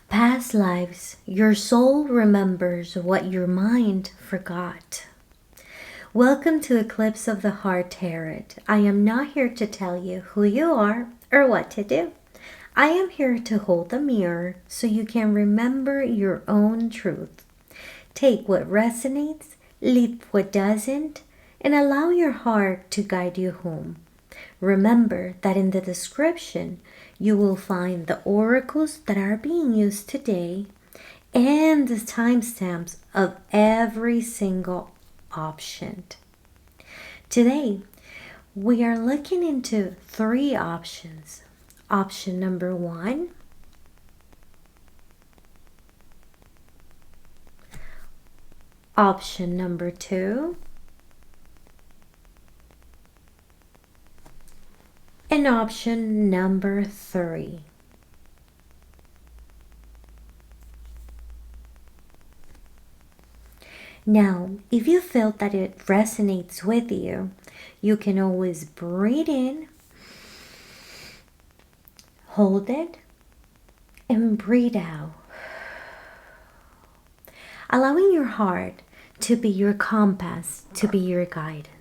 Past lives, your soul remembers what your mind forgot. Welcome to Eclipse of the Heart Tarot. I am not here to tell you who you are or what to do. I am here to hold the mirror so you can remember your own truth. Take what resonates, leave what doesn't, and allow your heart to guide you home. Remember that in the description, you will find the oracles that are being used today and the timestamps of every single option. Today, we are looking into 3 options. Option number 1, option number 2, and option number 3. Now, if you feel that it resonates with you, you can always breathe in, hold it, and breathe out. Allowing your heart to be your compass, to be your guidance.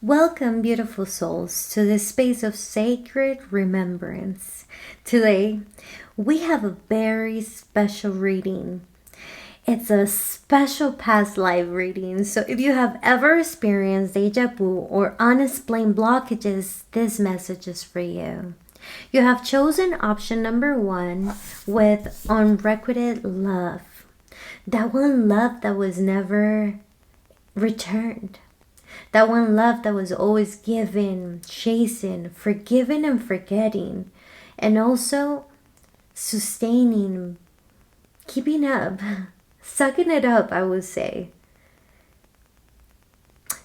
Welcome, beautiful souls, to this space of sacred remembrance. Today, we have a very special reading. It's a special past life reading. So if you have ever experienced déjà vu or unexplained blockages, this message is for you. You have chosen option number 1 with unrequited love. That one love that was never returned. That one love that was always given, chasing, forgiving and forgetting, and also sustaining, keeping up, sucking it up, I would say.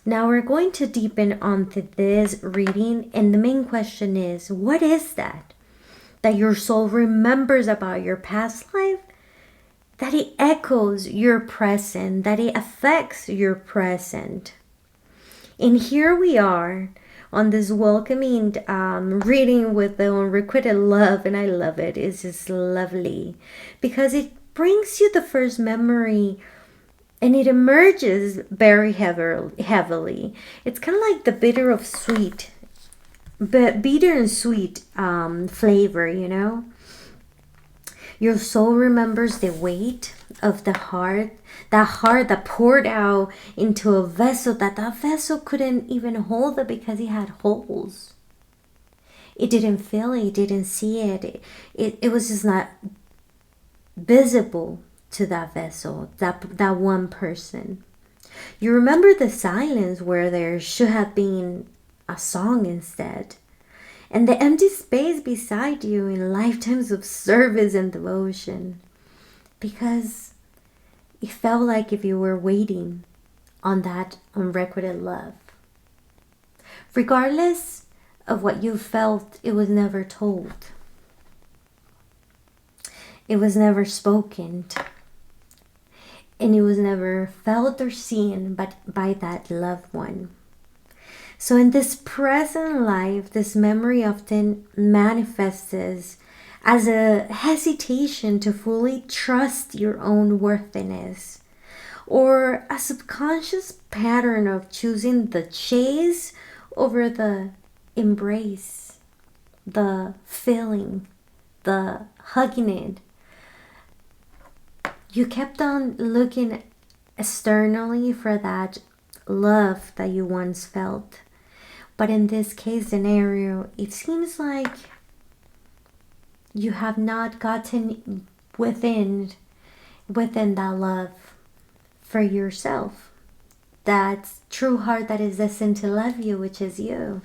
Now we're going to deepen onto this reading, and the main question is, what is that your soul remembers about your past life? That it echoes your present, that it affects your present. And here we are on this welcoming reading with the unrequited love, and I love it. It's just lovely because it brings you the first memory and it emerges very heavily. It's kind of like the bitter and sweet flavor, you know. Your soul remembers the weight of the heart, that heart that poured out into a vessel that vessel couldn't even hold it because it had holes. It didn't feel it, it didn't see it. It was just not visible to that vessel, that one person. You remember the silence where there should have been a song instead. And the empty space beside you in lifetimes of service and devotion. Because it felt like if you were waiting on that unrequited love. Regardless of what you felt, it was never told. It was never spoken. And it was never felt or seen by that loved one. So in this present life, this memory often manifests as a hesitation to fully trust your own worthiness, or a subconscious pattern of choosing the chase over the embrace, the feeling, the hugging it. You kept on looking externally for that love that you once felt. But in this case scenario, it seems like you have not gotten within that love for yourself. that true heart that is destined to love you, which is you.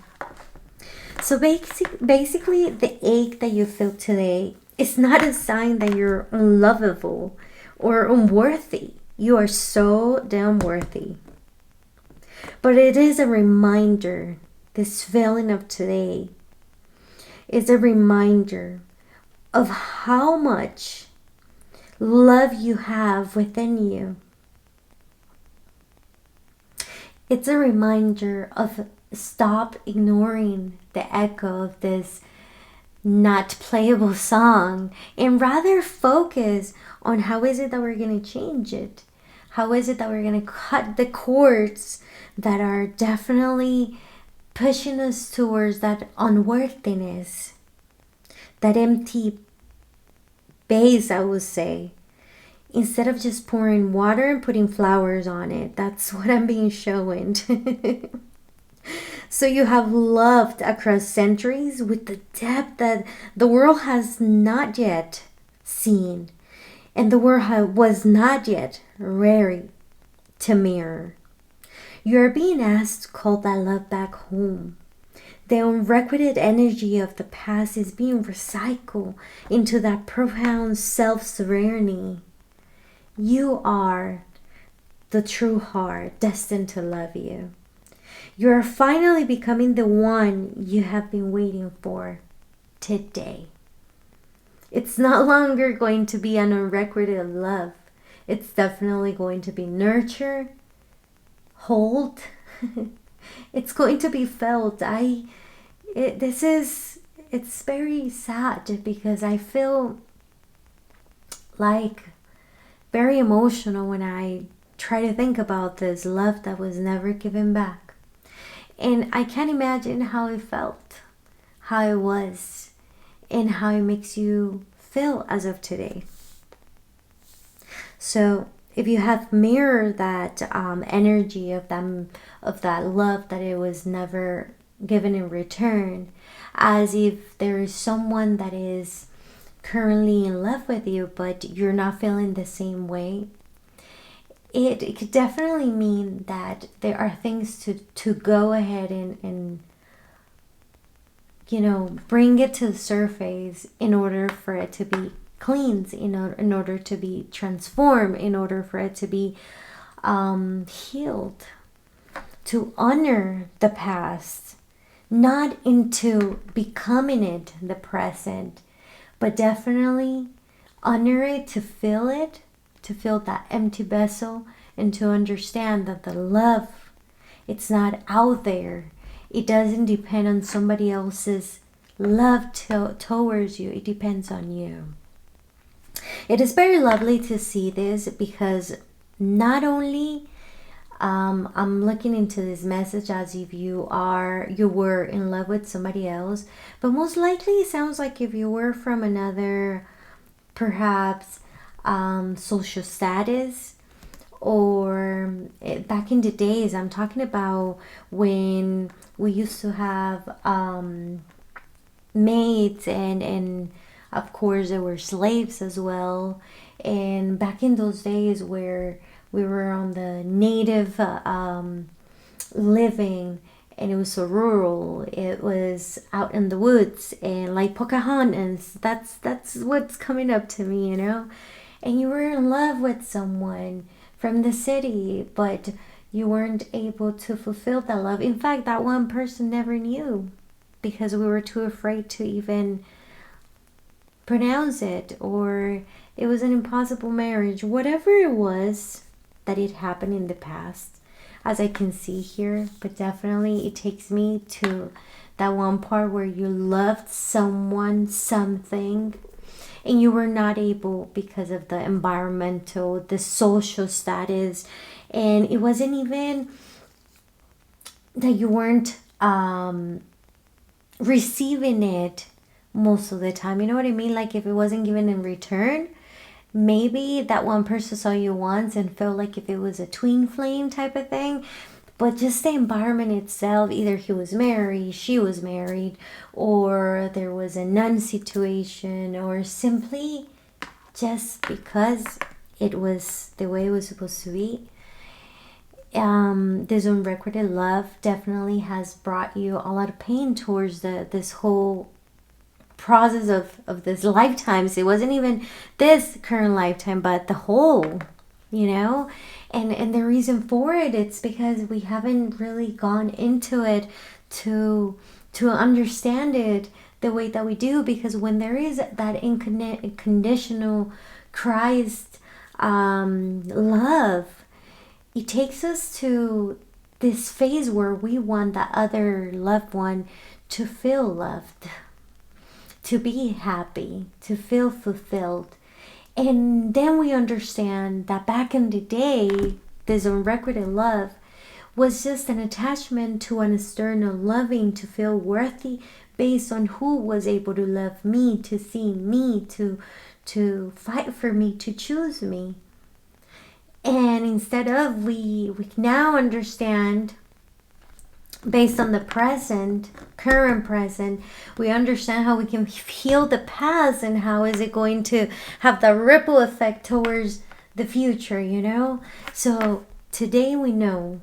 So basically, the ache that you feel today is not a sign that you're unlovable or unworthy. You are so damn worthy. But it is a reminder, this feeling of today is a reminder of how much love you have within you. It's a reminder of stop ignoring the echo of this not playable song and rather focus on how is it that we're going to change it. How is it that we're going to cut the cords that are definitely pushing us towards that unworthiness, that empty base, I would say. Instead of just pouring water and putting flowers on it. That's what I'm being shown. So you have loved across centuries with the depth that the world has not yet seen. And the world was not yet ready to mirror. You are being asked to call that love back home. The unrequited energy of the past is being recycled into that profound self-serenity. You are the true heart destined to love you. You are finally becoming the one you have been waiting for today. It's no longer going to be an unrequited love. It's definitely going to be nurture, hold. It's going to be felt. It's very sad because I feel like very emotional when I try to think about this love that was never given back. And I can't imagine how it felt, how it was, and how it makes you feel as of today. So if you have mirrored that energy of that love that it was never given in return, as if there is someone that is currently in love with you but you're not feeling the same way, it could definitely mean that there are things to go ahead and bring it to the surface in order for it to be cleansed, in order to be transformed, in order for it to be healed, to honor the past, not into becoming it the present, but definitely honor it, to feel that empty vessel, and to understand that the love, it's not out there. It doesn't depend on somebody else's love towards you. It depends on you. It is very lovely to see this because not only I'm looking into this message as if you were in love with somebody else, but most likely it sounds like if you were from another, perhaps social status, or back in the days, I'm talking about when we used to have maids, and of course there were slaves as well. And back in those days where we were on the native living, and it was so rural, it was out in the woods, and like Pocahontas, that's what's coming up to me, and you were in love with someone from the city, but you weren't able to fulfill that love. In fact, that one person never knew because we were too afraid to even pronounce it, or it was an impossible marriage, whatever it was that it happened in the past, as I can see here. But definitely it takes me to that one part where you loved someone, something, and you were not able because of the environmental, the social status, and it wasn't even that you weren't receiving it most of the time. You know what I mean? Like if it wasn't given in return, maybe that one person saw you once and felt like if it was a twin flame type of thing. But just the environment itself, either he was married, she was married, or there was a nun situation, or simply just because it was the way it was supposed to be, This unrequited love definitely has brought you a lot of pain towards this whole process of this lifetimes. It wasn't even this current lifetime, but the whole, you know. And the reason for it, it's because we haven't really gone into it to understand it the way that we do. Because when there is that unconditional Christ love, it takes us to this phase where we want that other loved one to feel loved, to be happy, to feel fulfilled. And then we understand that back in the day, this unrequited love was just an attachment to an external loving to feel worthy based on who was able to love me, to see me, to fight for me, to choose me. And instead of, we now understand, based on the current present, we understand how we can heal the past and how is it going to have the ripple effect towards the future, you know? So today we know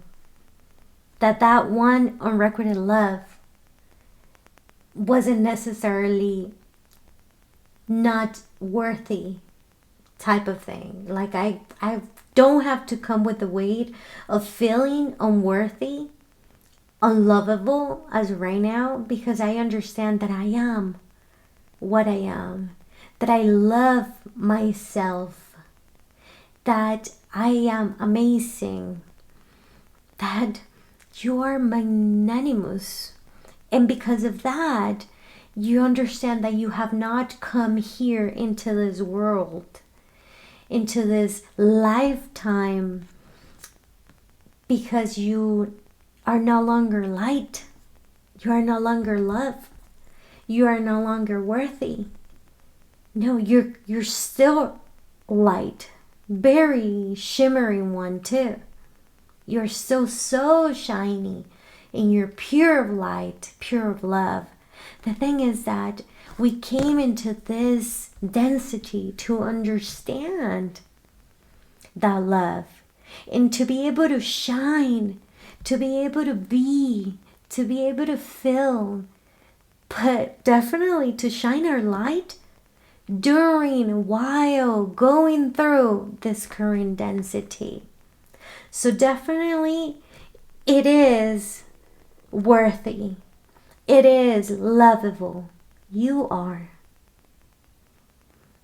that one unrequited love wasn't necessarily not worthy type of thing. Like I don't have to come with the weight of feeling unworthy, unlovable as right now, because I understand that I am what I am, that I love myself, that I am amazing, that you are magnanimous. And because of that, you understand that you have not come here into this world, into this lifetime, because you are no longer light, you are no longer love, you are no longer worthy. No, you're still light, very shimmering one too. You're still so shiny, and you're pure of light, pure of love. The thing is that we came into this density to understand that love, and to be able to shine, to be able to be, to be able to feel, but definitely to shine our light while going through this current density. So definitely it is worthy. It is lovable. You are.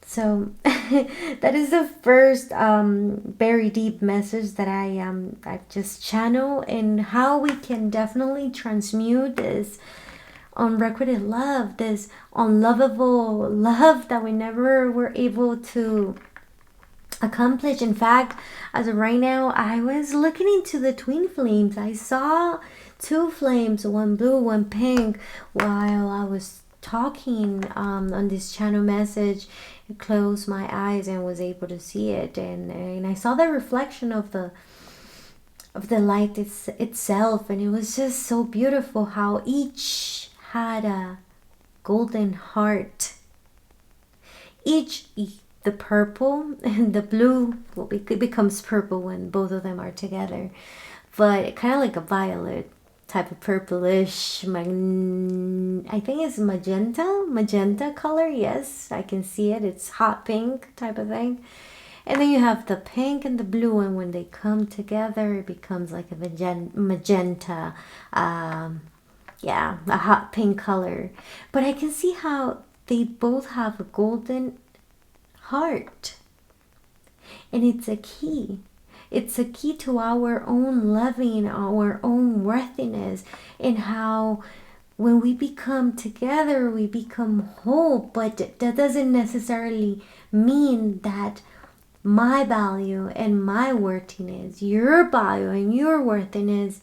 So that is the first very deep message that I just channel, and how we can definitely transmute this unrequited love, this unlovable love that we never were able to accomplish. In fact, as of right now, I was looking into the twin flames. I saw two flames, one blue, one pink, while I was talking on this channel message. I closed my eyes and was able to see it, and I saw the reflection of the light itself, and it was just so beautiful how each had a golden heart. Each, the purple and the blue, well, it becomes purple when both of them are together, but kind of like a violet type of purplish, I think it's magenta color. Yes, I can see it. It's hot pink type of thing. And then you have the pink and the blue, and when they come together, it becomes like a magenta, yeah, a hot pink color. But I can see how they both have a golden heart, and it's a key. It's a key to our own loving, our own worthiness, and how when we become together, we become whole. But that doesn't necessarily mean that my value and my worthiness, your value and your worthiness,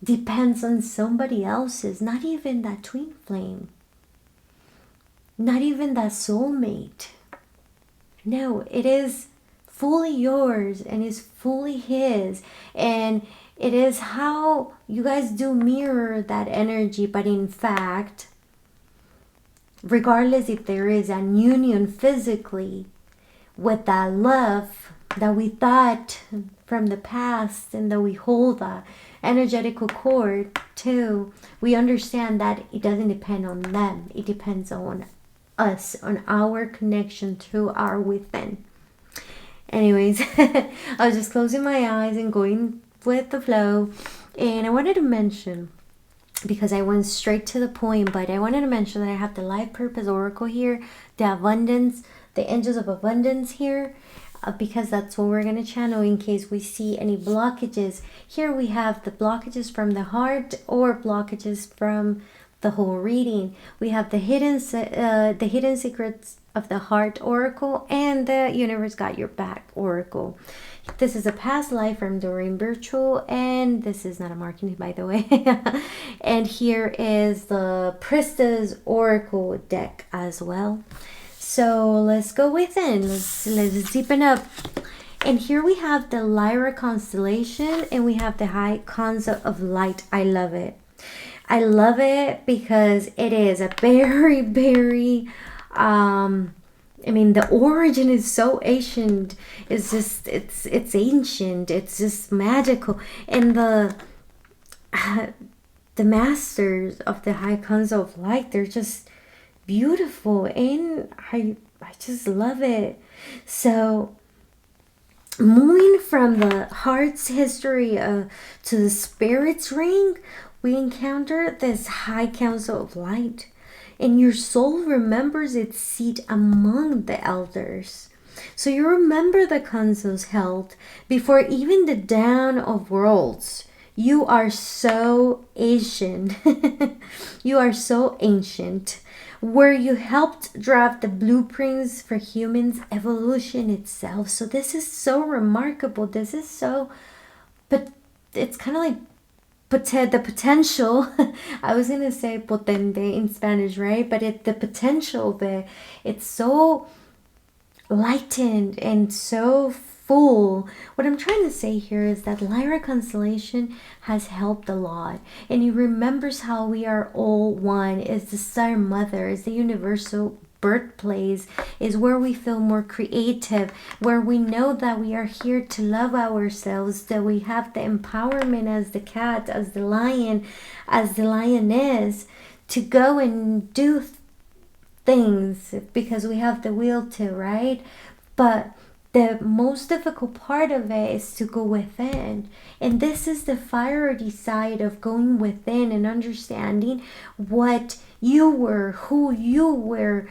depends on somebody else's, not even that twin flame, not even that soulmate. No, it is fully yours and is fully his, and it is how you guys do mirror that energy. But in fact, regardless if there is an union physically, with that love, that we thought from the past, and that we hold that energetical cord to, we understand that it doesn't depend on them. It depends on us, on our connection to our within. Anyways, I was just closing my eyes and going with the flow. And I wanted to mention, because I went straight to the point, but I wanted to mention that I have the Life Purpose Oracle here, the abundance, the angels of abundance here, because that's what we're going to channel in case we see any blockages. Here we have the blockages from the heart or blockages from the whole reading. We have the hidden secrets of the heart oracle and the universe got your back oracle. This is a past life from Doreen Virtual, and this is not a marketing, by the way. And here is the Priestess oracle deck as well. So let's go within. Let's deepen up. And here we have the Lyra constellation, and we have the high concept of light. I love it. I love it because it is a very, very, I mean, the origin is so ancient. It's just, it's ancient. It's just magical. And the masters of the high concept of light, they're just beautiful. And I just love it. So moving from the heart's history to the spirit's ring, we encounter this high council of light, and your soul remembers its seat among the elders. So you remember the councils held before even the dawn of worlds. You are so ancient. You are so ancient, where you helped draft the blueprints for humans' evolution itself. So this is so remarkable. This is so, but it's kind of like the potential. I was gonna say potente in Spanish, right? But the potential of it, it's so lightened and so full. What I'm trying to say here is that Lyra constellation has helped a lot, and it remembers how we are all one. Is the Star Mother, is the universal birthplace, is where we feel more creative, where we know that we are here to love ourselves, that we have the empowerment as the cat, as the lion, as the lioness, to go and do things because we have the will to, right? But the most difficult part of it is to go within. And this is the fiery side of going within and understanding what you were, who you were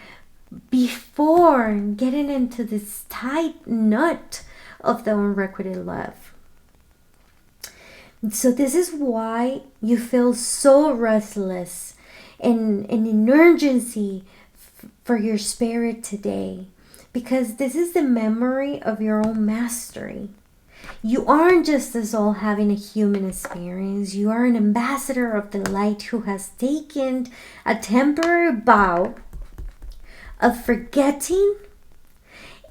before getting into this tight knot of the unrequited love. So this is why you feel so restless and an urgency for your spirit today, because this is the memory of your own mastery. You aren't just as all having a human experience. You are an ambassador of the light who has taken a temporary bow of forgetting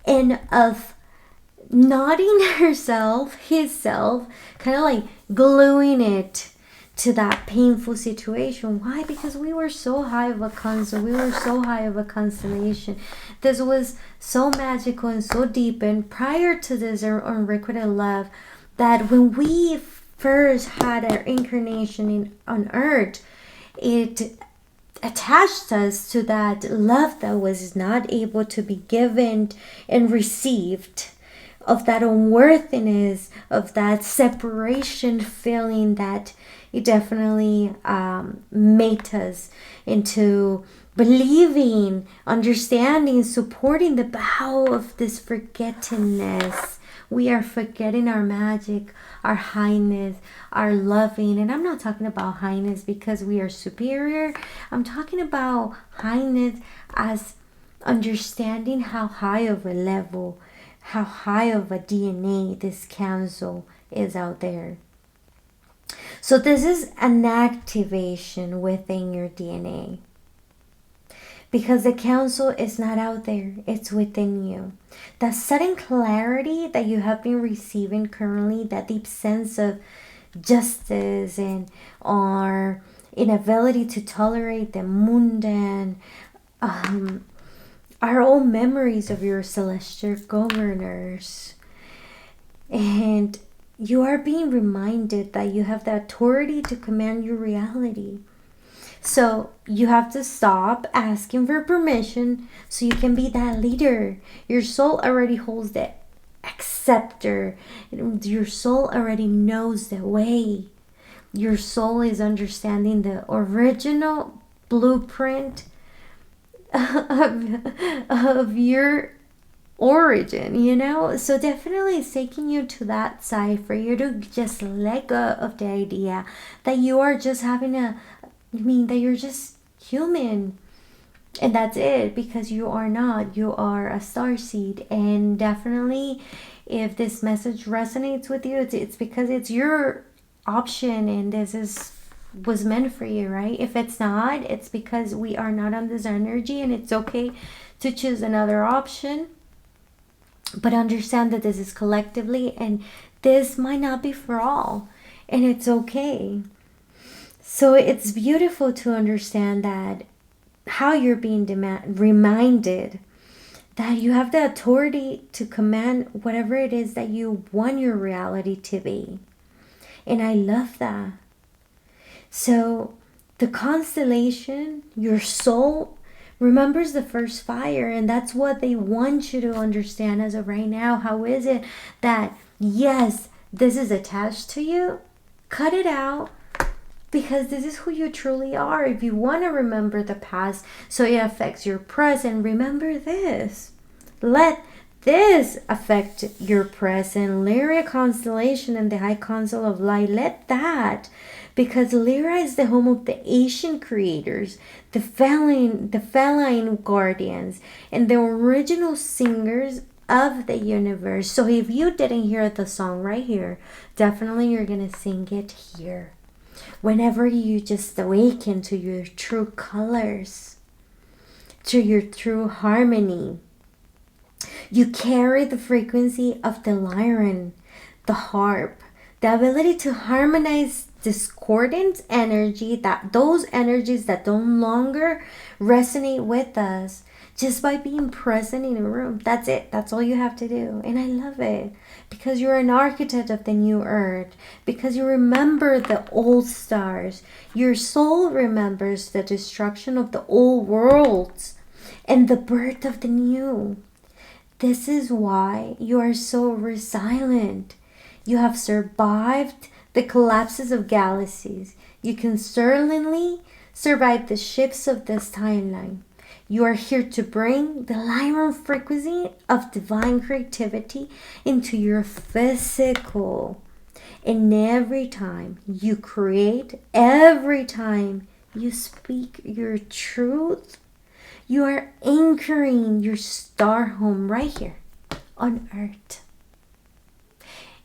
and of nodding himself, kind of like gluing it to that painful situation. Why? Because we were so high of a concept. We were so high of a constellation. This was so magical and so deep. And prior to this unrequited love, that when we first had our incarnation on earth, it attached us to that love that was not able to be given and received, of that unworthiness, of that separation feeling, that it definitely made us into believing, understanding, supporting the bow of this forgettingness. We are forgetting our magic, our highness, our loving. And I'm not talking about highness because we are superior. I'm talking about highness as understanding how high of a level, how high of a DNA this council is out there. So this is an activation within your DNA, because the council is not out there, it's within you. That sudden clarity that you have been receiving currently, that deep sense of justice and our inability to tolerate the mundane, are all memories of your celestial governors. And you are being reminded that you have the authority to command your reality. So you have to stop asking for permission so you can be that leader. Your soul already holds the acceptor. Your soul already knows the way. Your soul is understanding the original blueprint of your origin, you know? So definitely it's taking you to that side for you to just let go of the idea that you are just that you're just human. And that's it, because you are not. You are a starseed. And definitely, if this message resonates with you, it's because it's your option and was meant for you, right? If it's not, it's because we are not on this energy, and it's okay to choose another option. But understand that this is collectively, and this might not be for all, and it's okay. So it's beautiful to understand that how you're being reminded that you have the authority to command whatever it is that you want your reality to be. And I love that. So the constellation, your soul remembers the first fire, and that's what they want you to understand as of right now. How is it that, yes, this is attached to you? Cut it out, because this is who you truly are. If you want to remember the past so it affects your present, remember this. Let this affect your present. Lyra constellation and the high council of light, let that, because Lyra is the home of the ancient creators, the feline guardians, and the original singers of the universe. So if you didn't hear the song right here, definitely you're gonna sing it here. Whenever you just awaken to your true colors, to your true harmony, you carry the frequency of the lyre, the harp, the ability to harmonize discordant energy, that those energies that no longer resonate with us, just by being present in a room. That's it. That's all you have to do. And I love it, because you're an architect of the new earth, because you remember the old stars. Your soul remembers the destruction of the old worlds and the birth of the new. This is why you are so resilient. You have survived the collapses of galaxies. You can certainly survive the shifts of this timeline. You are here to bring the lyre frequency of divine creativity into your physical. And every time you create, every time you speak your truth, you are anchoring your star home right here on Earth.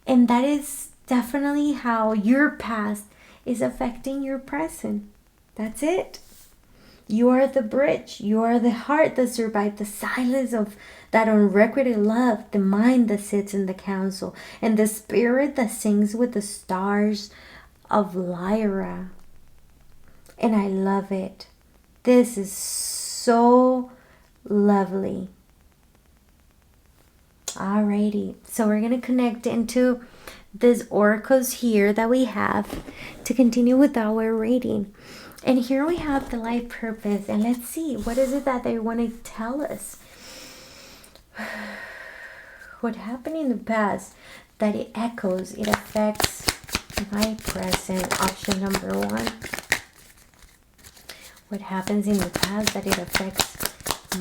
And that is definitely how your past is affecting your present. That's it. You are the bridge. You are the heart that survived the silence of that unrequited love, the mind that sits in the council, and the spirit that sings with the stars of Lyra. And I love it. This is so lovely. Alrighty, so we're going to connect into these oracles here that we have to continue with our reading. And here we have the life purpose, and let's see, what is it that they want to tell us? What happened in the past that it echoes, it affects my present, option number 1. What happens in the past that it affects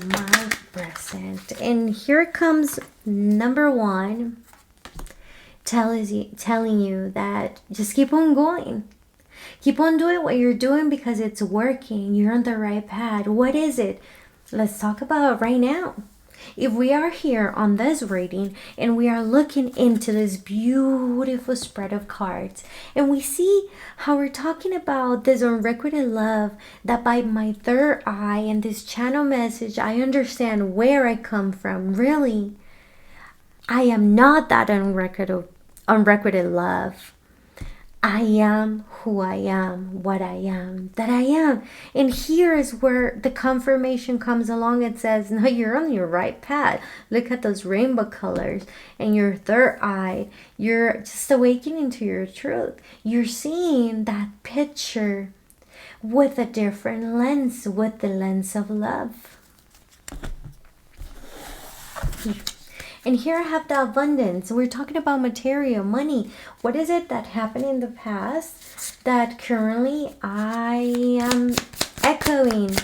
my present? And here comes number 1, telling you that just keep on going. Keep on doing what you're doing because it's working. You're on the right path. What is it? Let's talk about it right now. If we are here on this reading and we are looking into this beautiful spread of cards, and we see how we're talking about this unrequited love, that by my third eye and this channel message, I understand where I come from. Really, I am not that unrequited love. I am who I am, what I am, that I am. And here is where the confirmation comes along. It says, no, you're on your right path. Look at those rainbow colors and your third eye. You're just awakening to your truth. You're seeing that picture with a different lens, with the lens of love. And here I have the abundance. We're talking about material, money. What is it that happened in the past that currently I am echoing?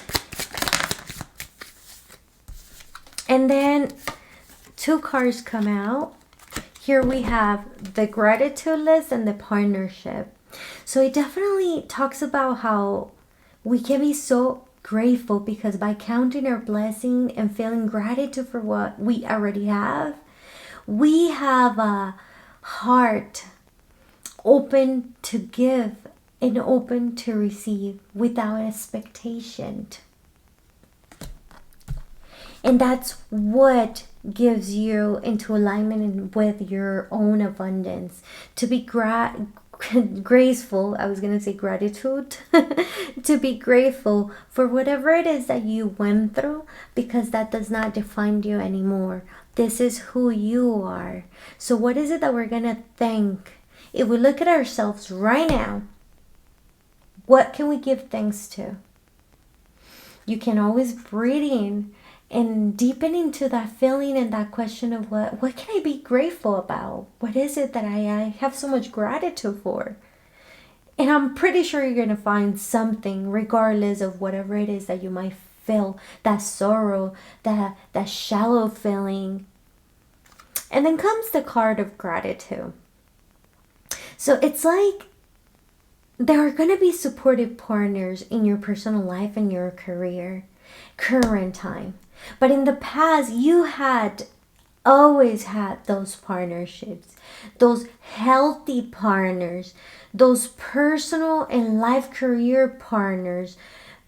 And then 2 cards come out. Here we have the gratitude list and the partnership. So it definitely talks about how we can be so grateful because by counting our blessing and feeling gratitude for what we already have, we have a heart open to give and open to receive without expectation. And that's what gives you into alignment with your own abundance. To be graceful, I was going to say gratitude, to be grateful for whatever it is that you went through, because that does not define you anymore. This is who you are. So what is it that we're going to thank? If we look at ourselves right now, what can we give thanks to? You can always breathe in and deepen into that feeling and that question of what can I be grateful about? What is it that I have so much gratitude for? And I'm pretty sure you're going to find something, regardless of whatever it is that you might feel, that sorrow, that shallow feeling. And then comes the card of gratitude. So it's like there are going to be supportive partners in your personal life and your career, current time. But in the past, you had always had those partnerships, those healthy partners, those personal and life career partners,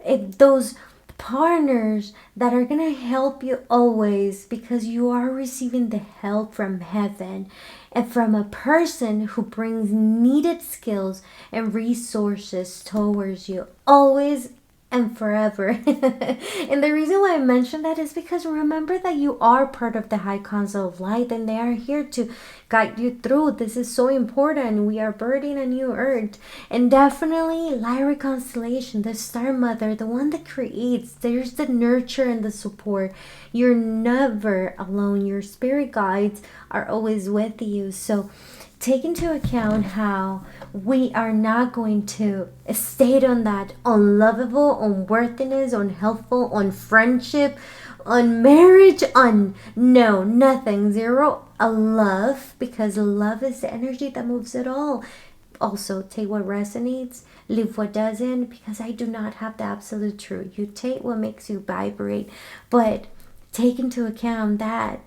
those partners that are going to help you always, because you are receiving the help from heaven and from a person who brings needed skills and resources towards you always and forever. And the reason why I mentioned that is because remember that you are part of the high council of light, and they are here to guide you through. This is so important. We are birthing a new earth. And definitely Lyra constellation, the star mother, the one that creates, there's the nurture and the support. You're never alone. Your spirit guides are always with you. So take into account how we are not going to stay on that unlovable, unworthiness, unhelpful, on friendship, on marriage, on no, nothing, zero, a love, because love is the energy that moves it all. Also, take what resonates, leave what doesn't, because I do not have the absolute truth. You take what makes you vibrate, but take into account that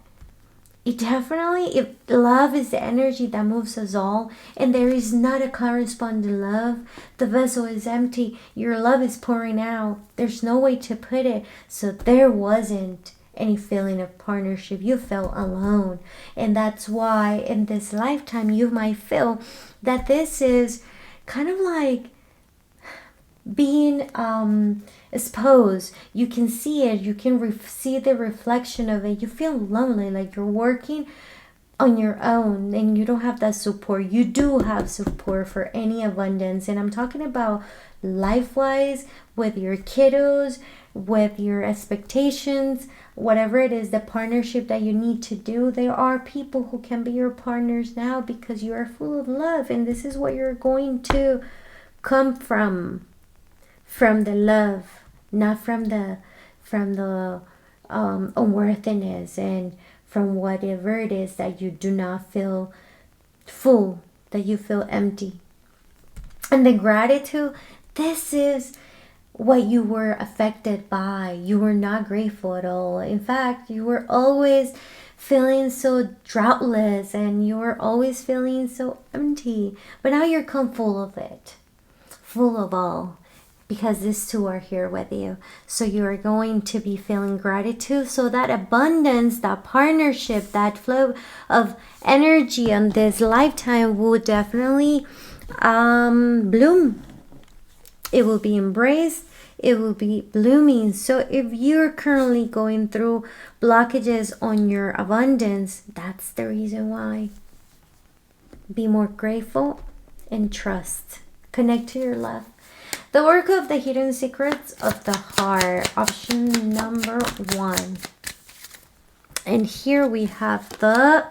it definitely, if love is the energy that moves us all, and there is not a corresponding love, the vessel is empty. Your love is pouring out. There's no way to put it. So there wasn't any feeling of partnership. You felt alone. And that's why in this lifetime you might feel that this is kind of like being exposed. You can see it, you can see the reflection of it. You feel lonely, like you're working on your own and you don't have that support. You do have support for any abundance, and I'm talking about life-wise, with your kiddos, with your expectations, whatever it is, the partnership that you need to do. There are people who can be your partners now because you are full of love, and this is what you're going to come from the love, not from the unworthiness, and from whatever it is that you do not feel full, that you feel empty. And the gratitude, this is what you were affected by. You were not grateful at all. In fact, you were always feeling so droughtless, and you were always feeling so empty. But now you're come full of it, full of all, because these two are here with you. So you are going to be feeling gratitude. So that abundance, that partnership, that flow of energy on this lifetime will definitely bloom. It will be embraced. It will be blooming. So if you're currently going through blockages on your abundance, that's the reason why. Be more grateful and trust. Connect to your love. The work of the hidden secrets of the heart. Option number 1. And here we have the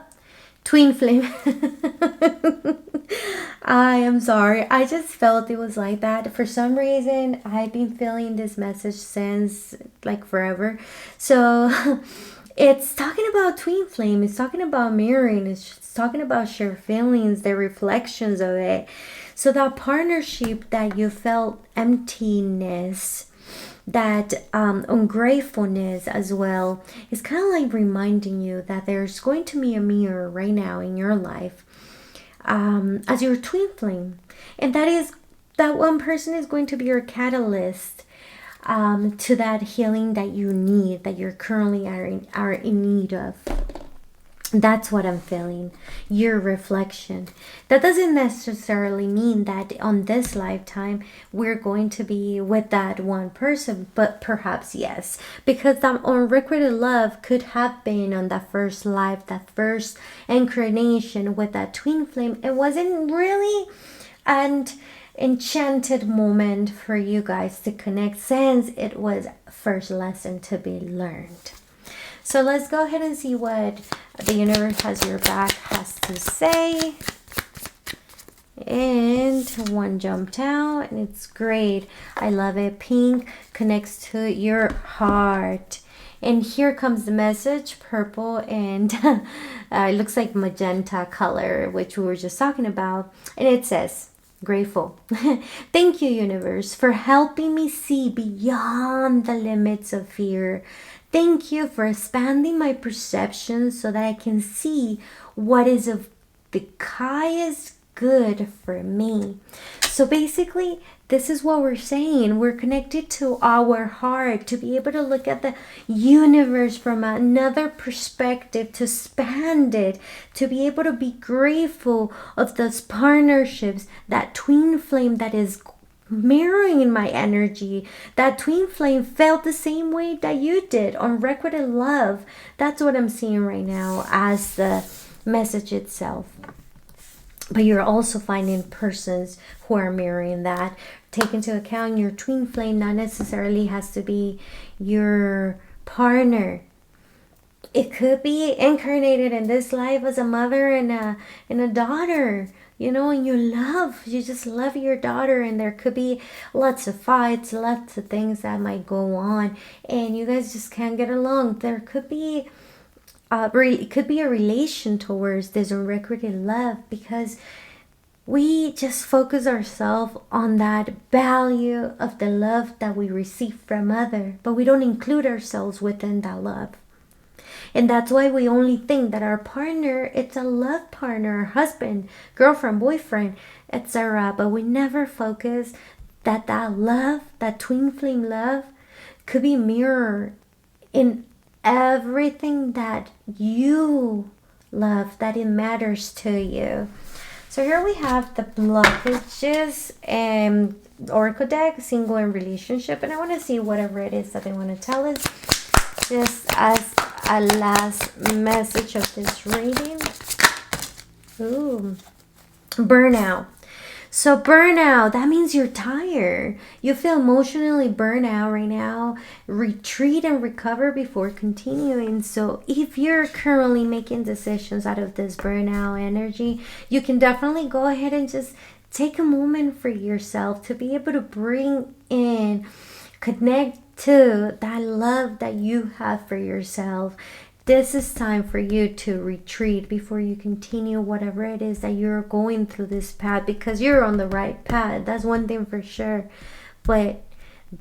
twin flame. I am sorry. I just felt it was like that. For some reason, I've been feeling this message since like forever. So it's talking about twin flame. It's talking about mirroring. It's talking about shared feelings, the reflections of it. So that partnership that you felt emptiness, that ungratefulness as well, is kind of like reminding you that there's going to be a mirror right now in your life as your twin flame. And that one person is going to be your catalyst to that healing that you need, that you're currently are in need of. That's what I'm feeling. Your reflection. That doesn't necessarily mean that on this lifetime we're going to be with that one person, but perhaps yes, because that unrequited love could have been on that first life, that first incarnation with that twin flame. It wasn't really an enchanted moment for you guys to connect, since it was first lesson to be learned. So let's go ahead and see what the universe has your back has to say. And one jumped out, and it's great. I love it. Pink connects to your heart. And here comes the message, purple, and it looks like magenta color, which we were just talking about. And it says, grateful. Thank you, universe, for helping me see beyond the limits of fear. Thank you for expanding my perception so that I can see what is of the highest good for me. So basically, this is what we're saying. We're connected to our heart to be able to look at the universe from another perspective, to expand it, to be able to be grateful of those partnerships, that twin flame that is mirroring in my energy. That twin flame felt the same way that you did, unrequited love. That's what I'm seeing right now as the message itself. But you're also finding persons who are mirroring that. Take into account your twin flame not necessarily has to be your partner. It could be incarnated in this life as a mother and a daughter. You know, and you just love your daughter, and there could be lots of fights, lots of things that might go on, and you guys just can't get along. There could be it could be a relation towards this unrequited love, because we just focus ourselves on that value of the love that we receive from others, but we don't include ourselves within that love. And that's why we only think that our partner, it's a love partner, husband, girlfriend, boyfriend, etc. But we never focus that love, that twin flame love, could be mirrored in everything that you love, that it matters to you. So here we have the blockages and Oracle deck, single and relationship. And I want to see whatever it is that they want to tell us, just as a last message of this reading. Ooh, burnout. So burnout, that means you're tired. You feel emotionally burnt out right now. Retreat and recover before continuing. So if you're currently making decisions out of this burnout energy, you can definitely go ahead and just take a moment for yourself to be able to bring in, connect to that love that you have for yourself. This is time for you to retreat before you continue whatever it is that you're going through this path, because you're on the right path. That's one thing for sure. But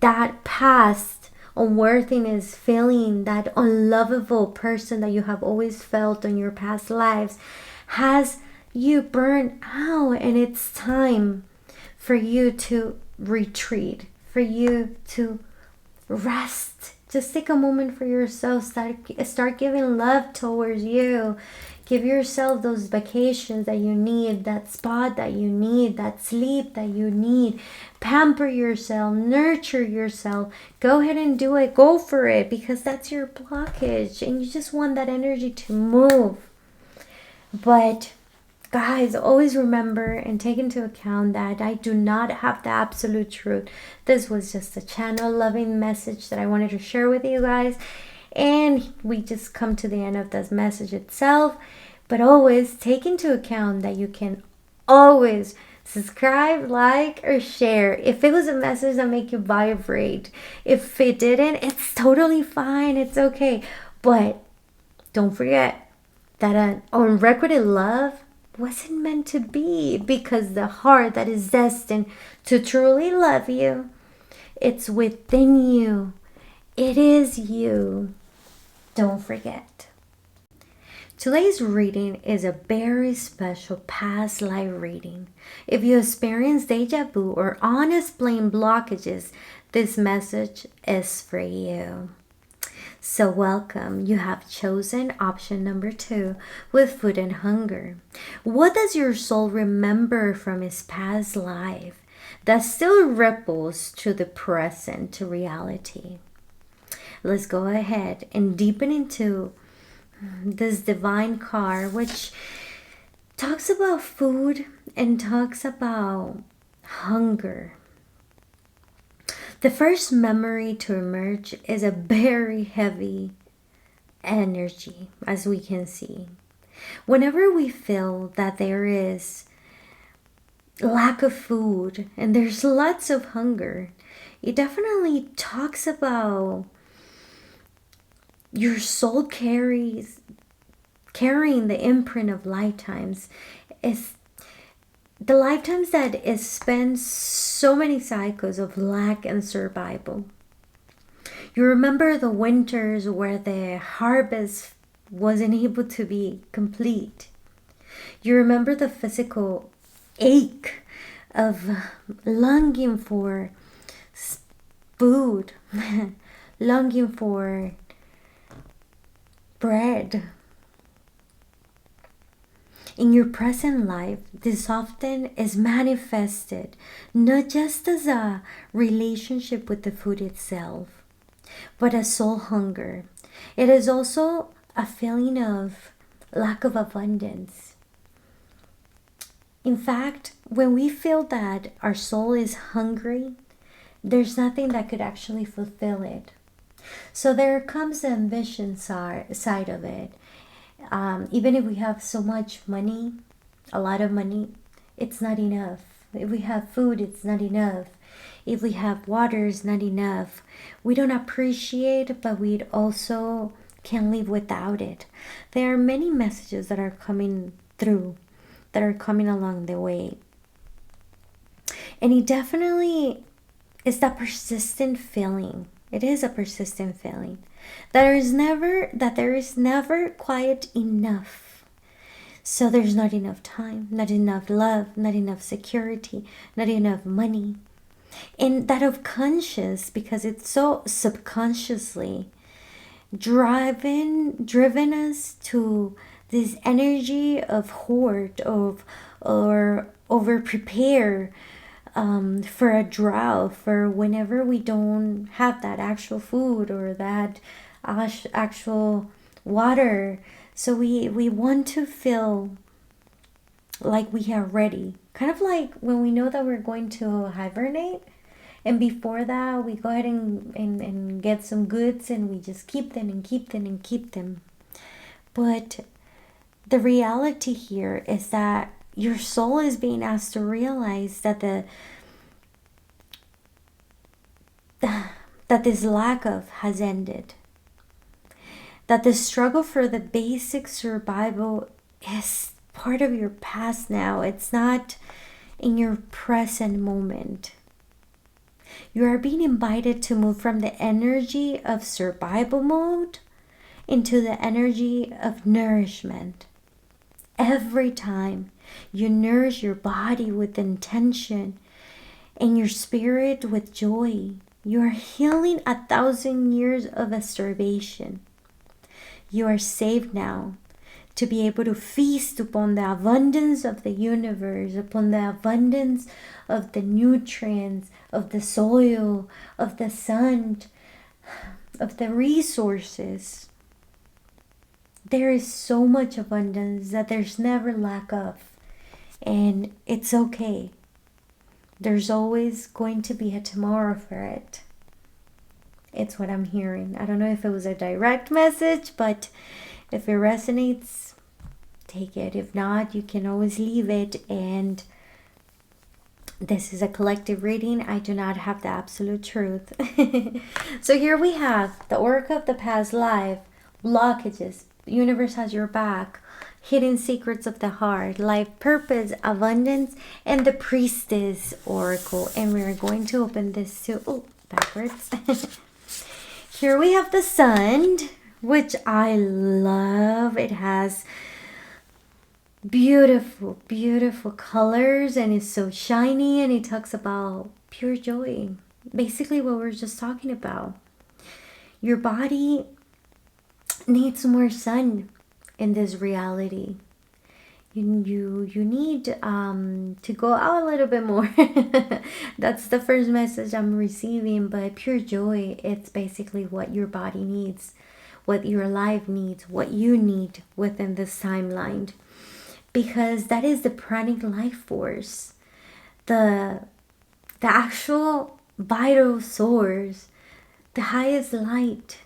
that past unworthiness feeling, that unlovable person that you have always felt in your past lives, has you burned out, and it's time for you to retreat, for you to rest. Just take a moment for yourself. Start giving love towards you. Give yourself those vacations that you need, that spot that you need, that sleep that you need. Pamper yourself, nurture yourself. Go ahead and do it. Go for it, because that's your blockage and you just want that energy to move. But guys, always remember and take into account that I do not have the absolute truth. This was just a channel loving message that I wanted to share with you guys. And we just come to the end of this message itself. But always take into account that you can always subscribe, like, or share. If it was a message that make you vibrate, if it didn't, it's totally fine. It's okay. But don't forget that an unrequited love wasn't meant to be, because the heart that is destined to truly love you, it's within you. It is you. Don't forget. Today's reading is a very special past life reading. If you experience deja vu or unexplained blockages, this message is for you. So welcome. You have chosen option number 2 with food and hunger. What does your soul remember from its past life that still ripples to the present, to reality? Let's go ahead and deepen into this divine card, which talks about food and talks about hunger. The first memory to emerge is a very heavy energy, as we can see. Whenever we feel that there is lack of food and there's lots of hunger, it definitely talks about your soul carrying the imprint of lifetimes. It's the lifetimes that is spent so many cycles of lack and survival. You remember the winters where the harvest wasn't able to be complete. You remember the physical ache of longing for food, longing for bread. In your present life, this often is manifested not just as a relationship with the food itself, but a soul hunger. It is also a feeling of lack of abundance. In fact, when we feel that our soul is hungry, there's nothing that could actually fulfill it. So there comes the ambition side of it. Even if we have so much money, a lot of money, it's not enough. If we have food, it's not enough. If we have water, it's not enough. We don't appreciate, but we also can't live without it. There are many messages that are coming through, that are coming along the way. And it definitely is that persistent feeling. It is a persistent feeling that there is never quite enough. So there's not enough time, not enough love, not enough security, not enough money. And that of conscious, because it's so subconsciously driven us to this energy of hoard, or over prepare for a drought, for whenever we don't have that actual food or that actual water. So we want to feel like we are ready, kind of like when we know that we're going to hibernate, and before that we go ahead and get some goods, and we just keep them and keep them and keep them. But the reality here is that your soul is being asked to realize that that this lack of has ended. That the struggle for the basic survival is part of your past now. It's not in your present moment. You are being invited to move from the energy of survival mode into the energy of nourishment. Every time you nourish your body with intention and your spirit with joy, you are healing 1,000 years of starvation. You are saved now to be able to feast upon the abundance of the universe, upon the abundance of the nutrients, of the soil, of the sun, of the resources. There is so much abundance that there's never lack of, and it's okay. There's always going to be a tomorrow for it. It's what I'm hearing. I don't know if it was a direct message, but if it resonates, take it. If not, you can always leave it. And this is a collective reading. I do not have the absolute truth. So here we have the Oracle of the Past Life, blockages, the universe has your back, hidden secrets of the heart, life purpose, abundance, and the Priestess Oracle. And we're going to open this to, backwards. Here we have the Sun, which I love. It has beautiful, beautiful colors, and it's so shiny, and it talks about pure joy. Basically what we're just talking about. Your body needs more sun in this reality. You need to go out a little bit more. That's the first message I'm receiving. But pure joy, it's basically what your body needs, what your life needs, what you need within this timeline, because that is the pranic life force, the actual vital source, the highest light.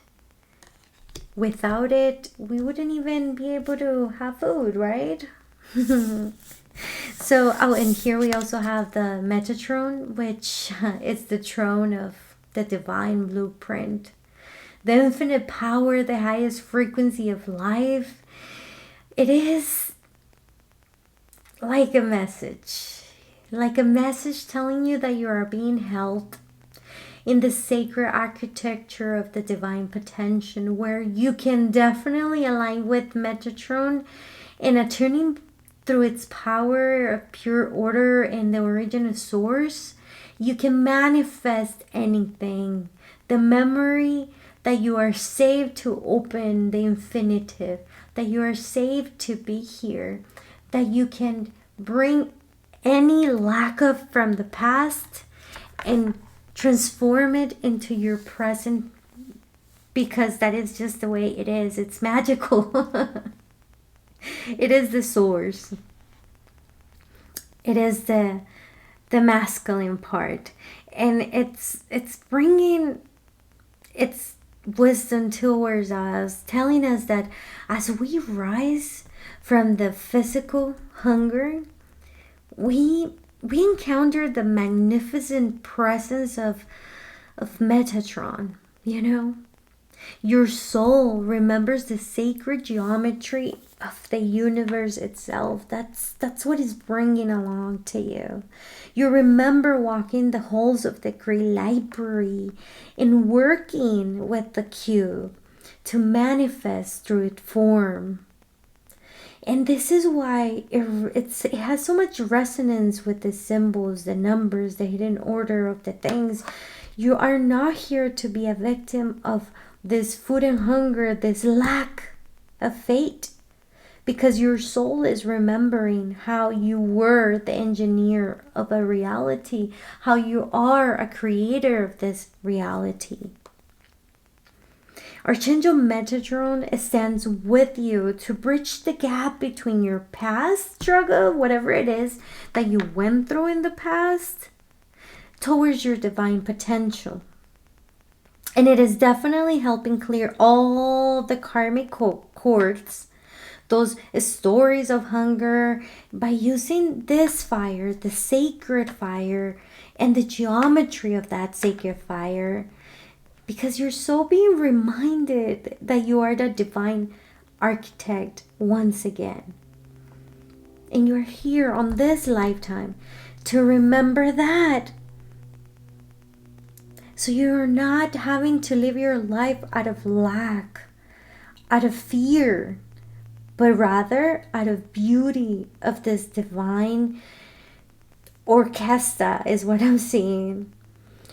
Without it, we wouldn't even be able to have food, right? So, and here we also have the Metatron, which is the throne of the divine blueprint, the infinite power, the highest frequency of life. It is like a message telling you that you are being held in the sacred architecture of the divine potential, where you can definitely align with Metatron in attuning through its power of pure order and the original source. You can manifest anything. The memory that you are saved to open the infinitive, that you are saved to be here, that you can bring any lack of from the past and transform it into your present, because that is just the way it is. It's magical. It is the source. It is the masculine part, and it's bringing its wisdom towards us, telling us that as we rise from the physical hunger, we encounter the magnificent presence of Metatron. Your soul remembers the sacred geometry of the universe itself. That's what is bringing along to you. You remember walking the halls of the great library and working with the cube to manifest through its form. And this is why it has so much resonance with the symbols, the numbers, the hidden order of the things. You are not here to be a victim of this food and hunger, this lack of fate, because your soul is remembering how you were the engineer of a reality, how you are a creator of this reality. Archangel Metatron stands with you to bridge the gap between your past struggle, whatever it is that you went through in the past, towards your divine potential. And it is definitely helping clear all the karmic cords, those stories of hunger, by using this fire, the sacred fire, and the geometry of that sacred fire. Because you're so being reminded that you are the divine architect once again. And you're here on this lifetime to remember that. So you're not having to live your life out of lack, out of fear, but rather out of beauty of this divine orchestra is what I'm seeing.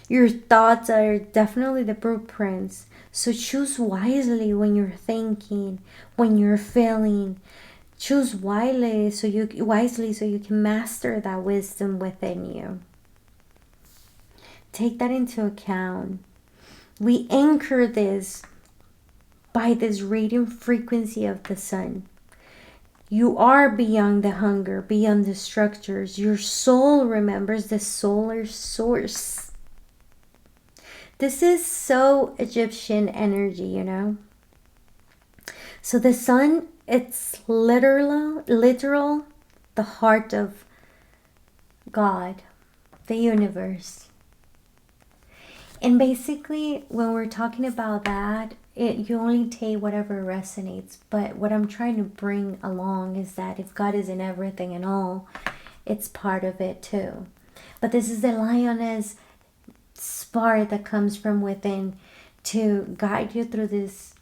Your thoughts are definitely the blueprints. So choose wisely when you're thinking, when you're feeling. Choose wisely so you can master that wisdom within you. Take that into account. We anchor this by this radiant frequency of the sun. You are beyond the hunger, beyond the structures. Your soul remembers the solar source. This is so Egyptian energy, you know. So the sun, it's literal, the heart of God, the universe. And basically, when we're talking about that, you only take whatever resonates. But what I'm trying to bring along is that if God is in everything and all, it's part of it too. But this is the lioness spark that comes from within to guide you through this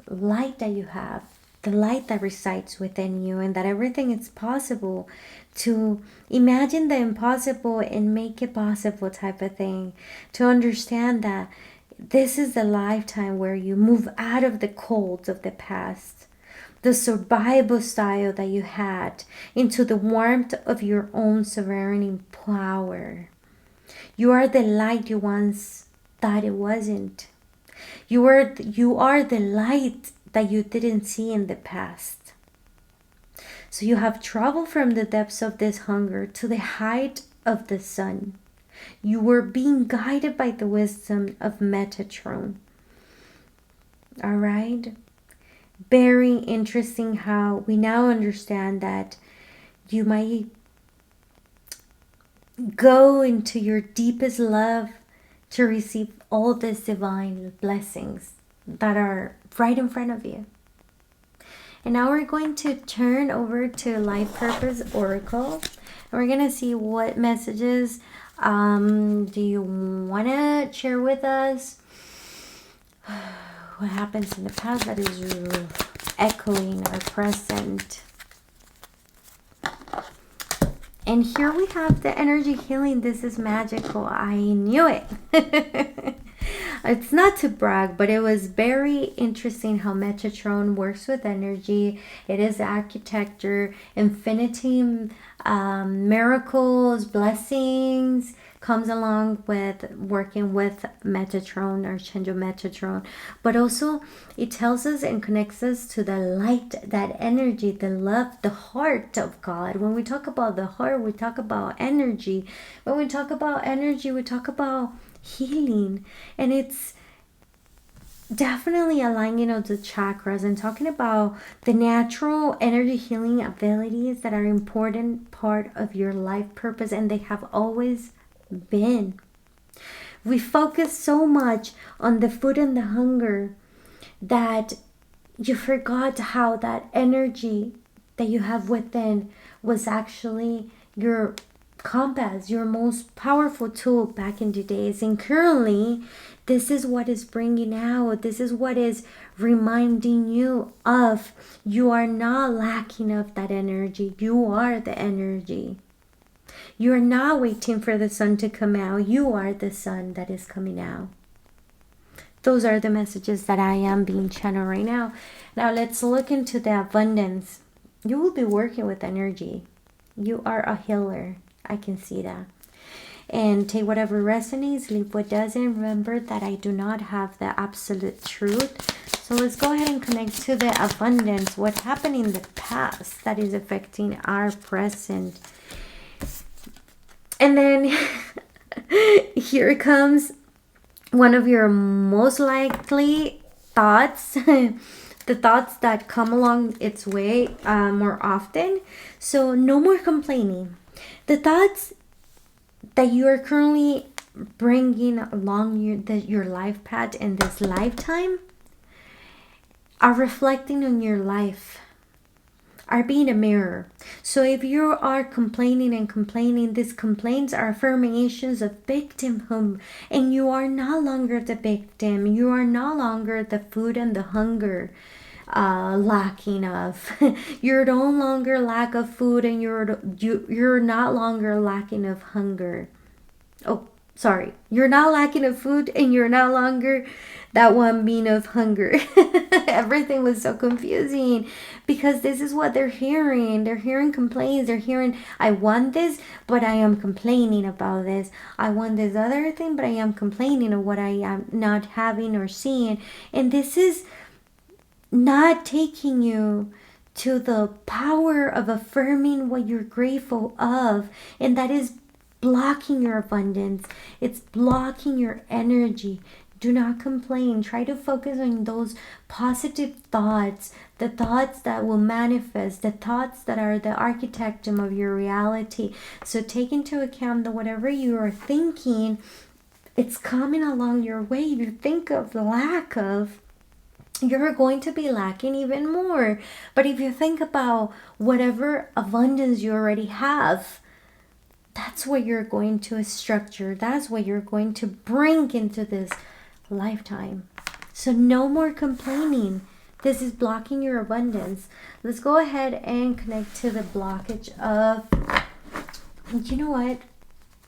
light that you have, the light that resides within you, and that everything is possible, to imagine the impossible and make it possible type of thing, to understand that this is the lifetime where you move out of the cold of the past, the survival style that you had, into the warmth of your own sovereign power. You are the light you once thought it wasn't. You are the light that you didn't see in the past. So you have traveled from the depths of this hunger to the height of the sun. You were being guided by the wisdom of Metatron. All right? Very interesting how we now understand that you might go into your deepest love to receive all these divine blessings that are right in front of you. And now we're going to turn over to Life Purpose Oracle. And we're going to see what messages do you want to share with us. What happens in the past that is echoing our present. And here we have the energy healing. This is magical. I knew it. It's not to brag, but it was very interesting how Metatron works with energy. It is architecture, infinity, miracles, blessings comes along with working with Metatron, Archangel Metatron. But also it tells us and connects us to the light, that energy, the love, the heart of God. When we talk about the heart, we talk about energy. When we talk about energy, we talk about healing. And it's definitely aligning of the chakras and talking about the natural energy healing abilities that are important part of your life purpose, and they have always been. We focus so much on the food and the hunger that you forgot how that energy that you have within was actually your compass, your most powerful tool back in the days. And currently, this is what is bringing out, this is what is reminding you of, you are not lacking of that energy. You are the energy. You are not waiting for the sun to come out. You are the sun that is coming out. Those are the messages that I am being channeled right now. Now let's look into the abundance. You will be working with energy. You are a healer. I can see that. And take whatever resonates, leave what doesn't. Remember that I do not have the absolute truth. So let's go ahead and connect to the abundance. What happened in the past that is affecting our present. And then here comes one of your most likely thoughts. The thoughts that come along its way more often. So no more complaining. The thoughts that you are currently bringing along your life path in this lifetime are reflecting on your life, are being a mirror. So if you are complaining and complaining, these complaints are affirmations of victimhood, and you are no longer the victim. You are no longer the food and the hunger lacking of. You're no longer lack of food, and you're not longer lacking of hunger. Oh, Sorry, you're not lacking of food and you're no longer that one being of hunger. Everything was so confusing because this is what they're hearing. They're hearing complaints. They're hearing, I want this, but I am complaining about this. I want this other thing, but I am complaining of what I am not having or seeing. And this is not taking you to the power of affirming what you're grateful of, and that is blocking your abundance. It's blocking your energy. Do not complain. Try to focus on those positive thoughts, the thoughts that will manifest, the thoughts that are the architecture of your reality. So take into account that whatever you are thinking, it's coming along your way. You think of the lack of, you're going to be lacking even more. But if you think about whatever abundance you already have, that's what you're going to structure. That's what you're going to bring into this lifetime. So no more complaining. This is blocking your abundance. Let's go ahead and connect to the blockage of, you know what?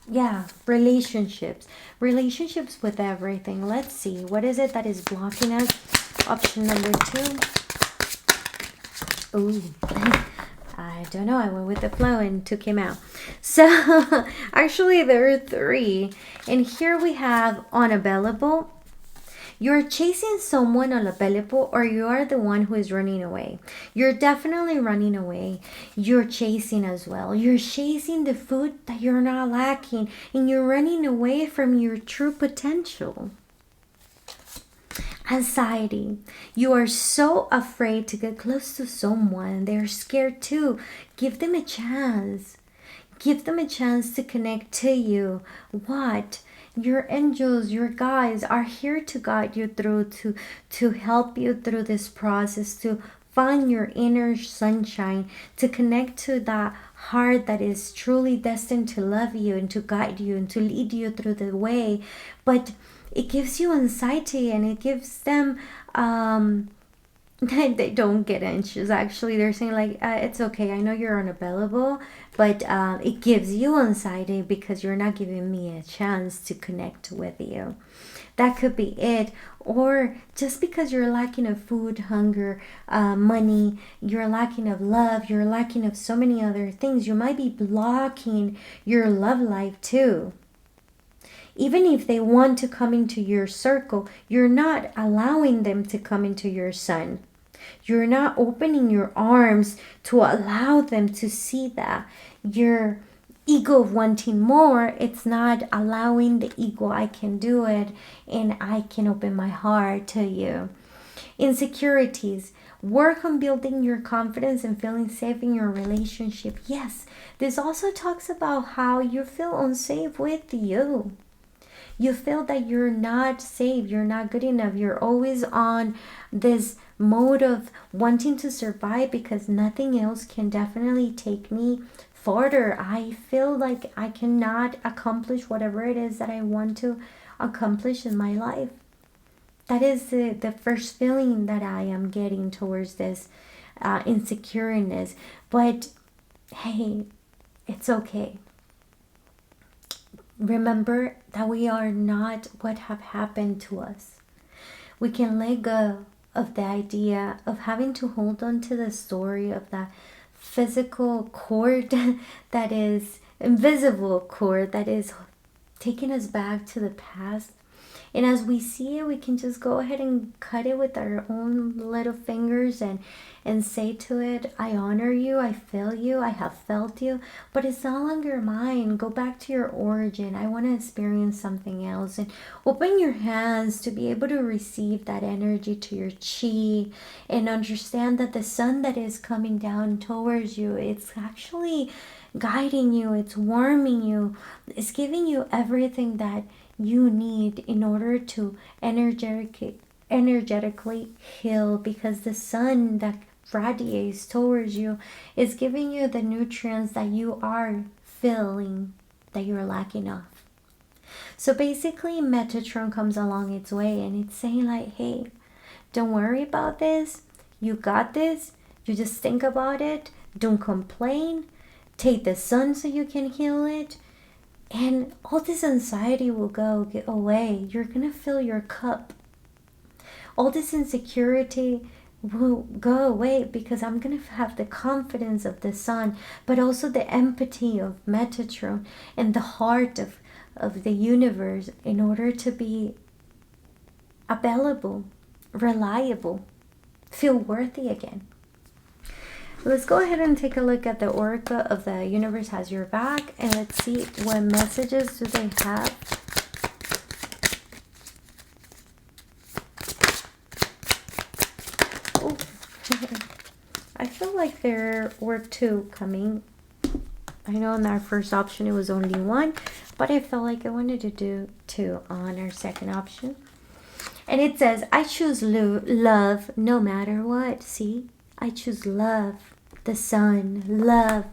Yeah, relationships. Relationships with everything. Let's see. What is it that is blocking us? Option number 2. Ooh. I don't know. I went with the flow and took him out. So actually there are 3. And here we have unavailable. You're chasing someone unavailable, or you are the one who is running away. You're definitely running away. You're chasing as well. You're chasing the food that you're not lacking, and you're running away from your true potential. Anxiety. You are so afraid to get close to someone. They're scared too. Give them a chance. Give them a chance to connect to you. What? Your angels, your guides are here to guide you through, to help you through this process, to find your inner sunshine, to connect to that heart that is truly destined to love you and to guide you and to lead you through the way. But it gives you anxiety, and it gives them they don't get anxious. Actually, they're saying like, it's okay, I know you're unavailable, but it gives you anxiety because you're not giving me a chance to connect with you. That could be it. Or just because you're lacking of food, hunger, money, you're lacking of love, you're lacking of so many other things, you might be blocking your love life too. Even if they want to come into your circle, you're not allowing them to come into your sun. You're not opening your arms to allow them to see that. Your ego of wanting more, it's not allowing the ego, I can do it and I can open my heart to you. Insecurities. Work on building your confidence and feeling safe in your relationship. Yes, this also talks about how you feel unsafe with you. You feel that you're not safe, you're not good enough, you're always on this mode of wanting to survive because nothing else can definitely take me further. I feel like I cannot accomplish whatever it is that I want to accomplish in my life. That is the first feeling that I am getting towards this insecureness. But hey, it's okay. Remember that we are not what have happened to us. We can let go of the idea of having to hold on to the story of that physical cord that is invisible cord that is taking us back to the past. And as we see it, we can just go ahead and cut it with our own little fingers and say to it, I honor you, I feel you, I have felt you, but it's no longer mine. Go back to your origin. I want to experience something else. And open your hands to be able to receive that energy to your chi and understand that the sun that is coming down towards you, it's actually guiding you, it's warming you, it's giving you everything that you need in order to energetically heal, because the sun that radiates towards you is giving you the nutrients that you are feeling that you're lacking of. So basically Metatron comes along its way and it's saying like, hey, don't worry about this, you got this, you just think about it, don't complain, take the sun so you can heal it. And all this anxiety will get away. You're going to fill your cup. All this insecurity will go away because I'm going to have the confidence of the sun, but also the empathy of Metatron and the heart of the universe in order to be available, reliable, feel worthy again. Let's go ahead and take a look at the oracle of the universe has your back, and let's see what messages do they have. Oh, I feel like there were two coming. I know in our first option it was only one, but I felt like I wanted to do two on our second option. And it says, I choose love no matter what. See? I choose love, the sun, love,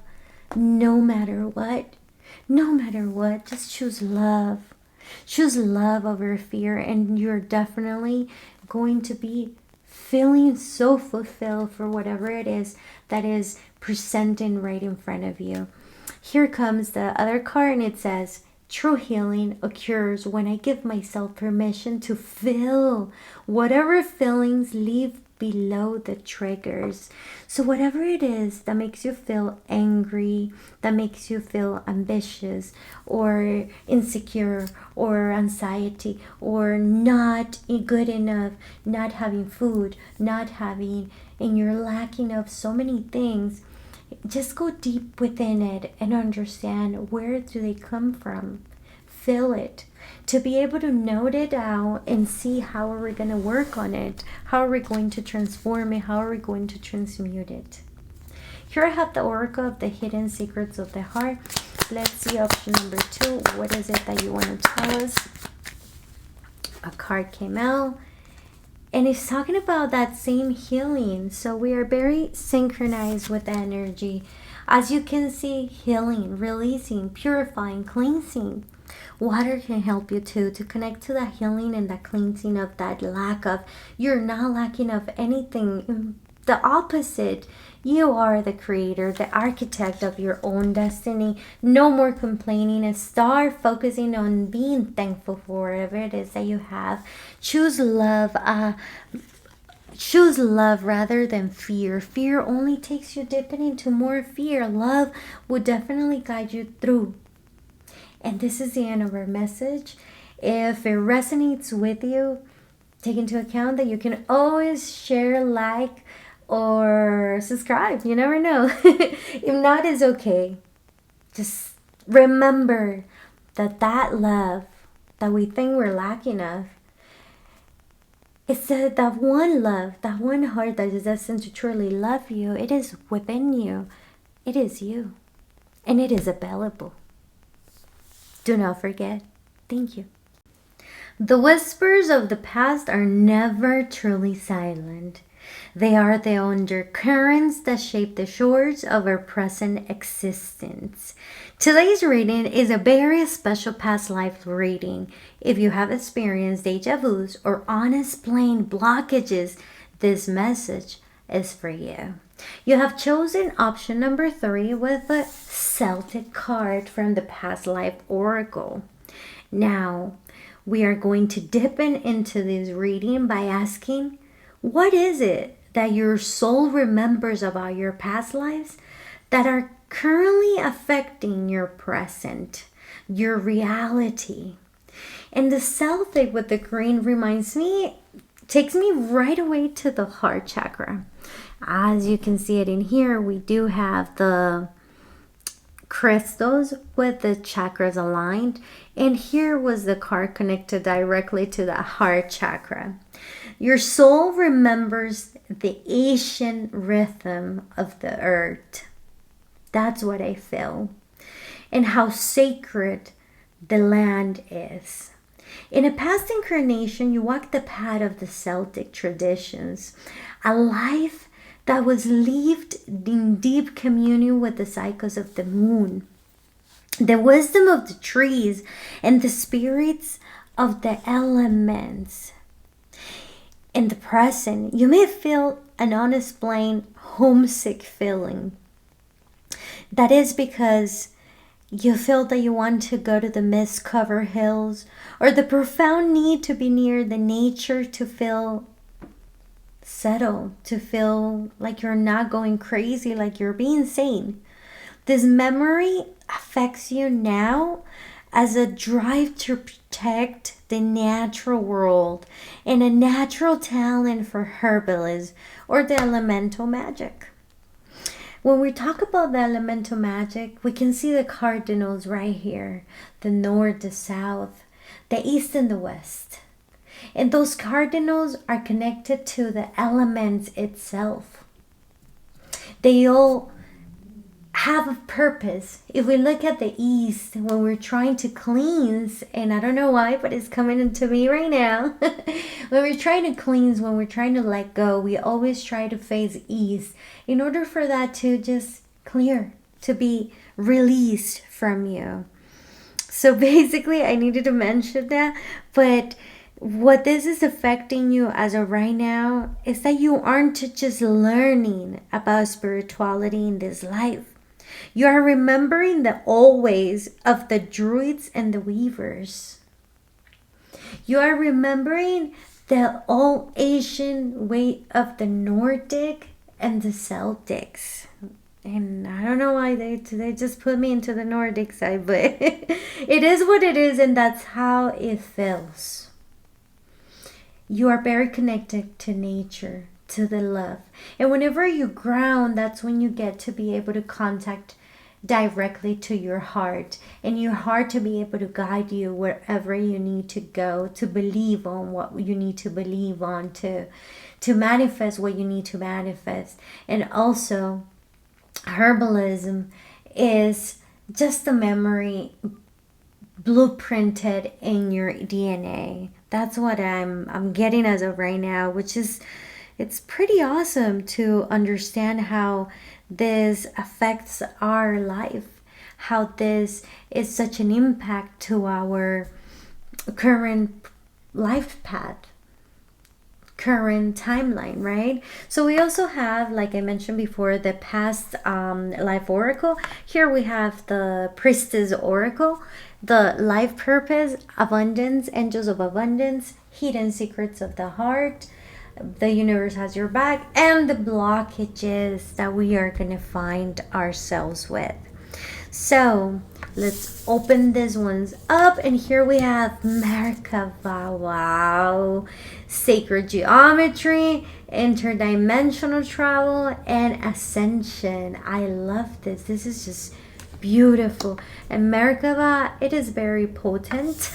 no matter what. No matter what, just choose love. Choose love over fear, and you're definitely going to be feeling so fulfilled for whatever it is that is presenting right in front of you. Here comes the other card, and it says, true healing occurs when I give myself permission to feel whatever feelings leave below the triggers. So whatever it is that makes you feel angry, that makes you feel ambitious or insecure or anxiety or not good enough, not having food, not having, and you're lacking of so many things, just go deep within it and understand where do they come from. Feel it. To be able to note it out and see how are we going to work on it. How are we going to transform it? How are we going to transmute it? Here I have the oracle of the hidden secrets of the heart. Let's see option number 2. What is it that you want to tell us? A card came out. And it's talking about that same healing. So we are very synchronized with the energy. As you can see, healing, releasing, purifying, cleansing. Water can help you too to connect to the healing and the cleansing of that lack of. You're not lacking of anything. The opposite. You are the creator, the architect of your own destiny. No more complaining and start focusing on being thankful for whatever it is that you have. Choose love. Choose love rather than fear. Fear only takes you deeper into more fear. Love will definitely guide you through. And this is the end of our message. If it resonates with you, take into account that you can always share, like, or subscribe. You never know. If not, it's okay. Just remember that love that we think we're lacking of, it's that one love, that one heart that is destined to truly love you. It is within you. It is you. And it is available. Do not forget. Thank you. The whispers of the past are never truly silent. They are the undercurrents that shape the shores of our present existence. Today's reading is a very special past life reading. If you have experienced deja vus or unexplained blockages, this message is for you. You have chosen option number 3 with a Celtic card from the past life oracle. Now, we are going to dip into this reading by asking, what is it that your soul remembers about your past lives that are currently affecting your present, your reality? And the Celtic with the green takes me right away to the heart chakra. As you can see it in here, we do have the crystals with the chakras aligned, and here was the card connected directly to the heart chakra. Your soul remembers the ancient rhythm of the earth. That's what I feel. And how sacred the land is. In a past incarnation, you walked the path of the Celtic traditions, a life that was lived in deep communion with the cycles of the moon, the wisdom of the trees, and the spirits of the elements. In the present, you may feel an unexplained homesick feeling. That is because You feel that you want to go to the mist-covered hills, or the profound need to be near the nature to feel settled, to feel like you're not going crazy, like you're being sane. This memory affects you now as a drive to protect the natural world and a natural talent for herbalism or the elemental magic. When we talk about the elemental magic, we can see the cardinals right here, the north, the south, the east, and the west. And those cardinals are connected to the elements itself. They all have a purpose. If we look at the east, when we're trying to cleanse, and I don't know why, but it's coming into me right now. When we're trying to cleanse, when we're trying to let go, we always try to face east in order for that to just clear, to be released from you. So basically, I needed to mention that, but what this is affecting you as of right now is that you aren't just learning about spirituality in this life. You are remembering the old ways of the druids and the weavers. You are remembering the old Asian way of the Nordic and the Celtics. And I don't know why they just put me into the Nordic side, but it is what it is, and that's how it feels. You are very connected to nature, to the love. And whenever you ground, that's when you get to be able to contact directly to your heart, and your heart to be able to guide you wherever you need to go, to believe on what you need to believe on, to manifest what you need to manifest. And also, herbalism is just a memory blueprinted in your DNA. That's what I'm getting as of right now, which is, it's pretty awesome to understand how this affects our life, how this is such an impact to our current life path, current timeline, right? So we also have, like I mentioned before, the past life oracle. Here we have the Priestess oracle, the life purpose, abundance, angels of abundance, hidden secrets of the heart, the universe has your back, and the blockages that we are going to find ourselves with. So let's open these ones up, and here we have Merkaba. Wow, sacred geometry, interdimensional travel, and ascension. I love this. This is just beautiful. And Merkaba, it is very potent.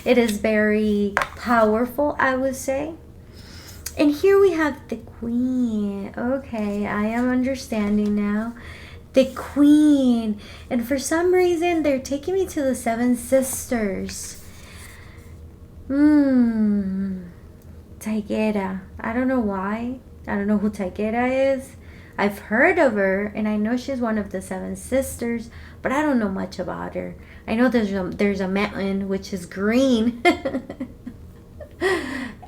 It is very powerful, I would say. And here we have the Queen. Okay, I am understanding now. The Queen. And for some reason, they're taking me to the Seven Sisters. Taigera. I don't know why. I don't know who Taigera is. I've heard of her, and I know she's one of the Seven Sisters, but I don't know much about her. I know there's a mountain, which is green.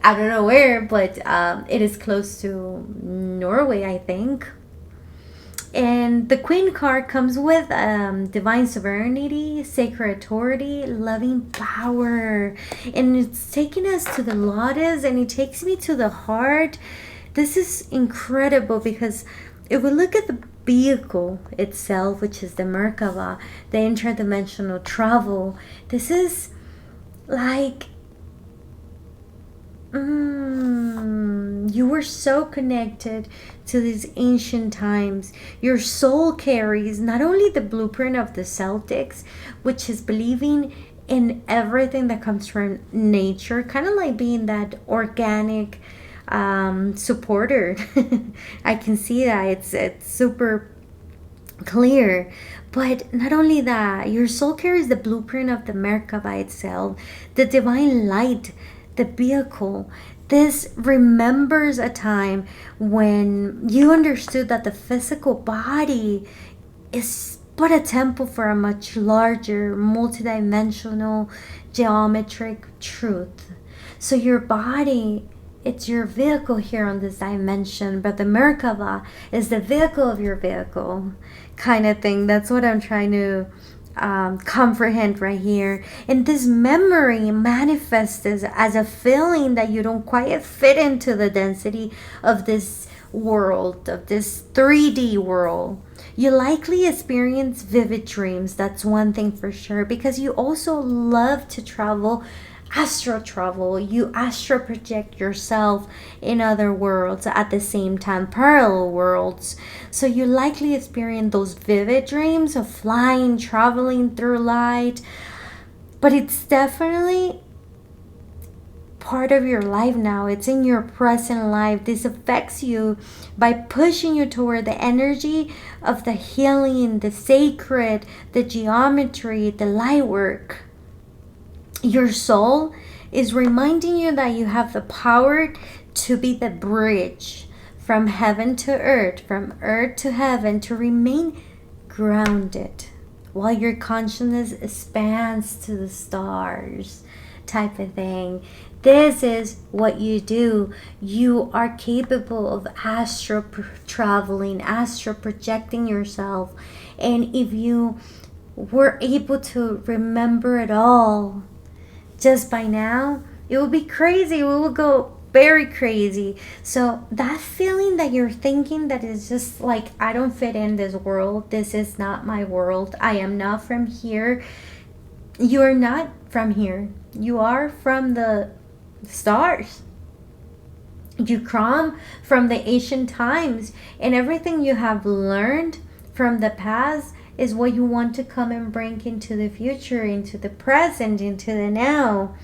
I don't know where, but it is close to Norway, I think. And the Queen card comes with divine sovereignty, sacred authority, loving power. And it's taking us to the lotus, and it takes me to the heart. This is incredible, because if we look at the vehicle itself, which is the Merkaba, the interdimensional travel, this is like you were so connected to these ancient times. Your soul carries not only the blueprint of the Celtics, which is believing in everything that comes from nature, kind of like being that organic supporter. I can see that it's super clear. But not only that, your soul carries the blueprint of the Merkaba itself, the divine light, the vehicle. This remembers a time when you understood that the physical body is but a temple for a much larger, multidimensional, geometric truth. So your body, it's your vehicle here on this dimension, but the Merkaba is the vehicle of your vehicle, kind of thing. That's what I'm trying to comprehend right here. And this memory manifests as a feeling that you don't quite fit into the density of this world, of this 3D world. You likely experience vivid dreams. That's one thing for sure, because you also love to travel, astral travel. You astral project yourself in other worlds at the same time, parallel worlds. So you likely experience those vivid dreams of flying, traveling through light. But it's definitely part of your life now. It's in your present life. This affects you by pushing you toward the energy of the healing, the sacred, the geometry, the light work. Your soul is reminding you that you have the power to be the bridge from heaven to earth, from earth to heaven, to remain grounded while your consciousness expands to the stars, type of thing. This is what you do. You are capable of astral traveling, astral projecting yourself. And if you were able to remember it all just by now, it will be crazy. We will go very crazy. So that feeling that you're thinking that is just like, I don't fit in this world. This is not my world. I am not from here. You are not from here. You are from the stars. You come from the ancient times, and everything you have learned from the past is what you want to come and bring into the future, into the present, into the now,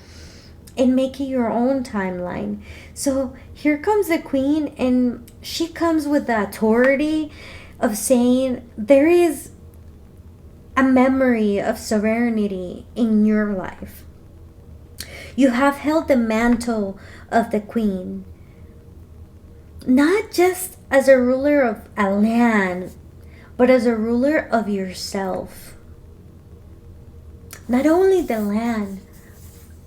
and make it your own timeline. So here comes the queen, and she comes with the authority of saying there is a memory of sovereignty in your life. You have held the mantle of the queen, not just as a ruler of a land, but as a ruler of yourself. Not only the land,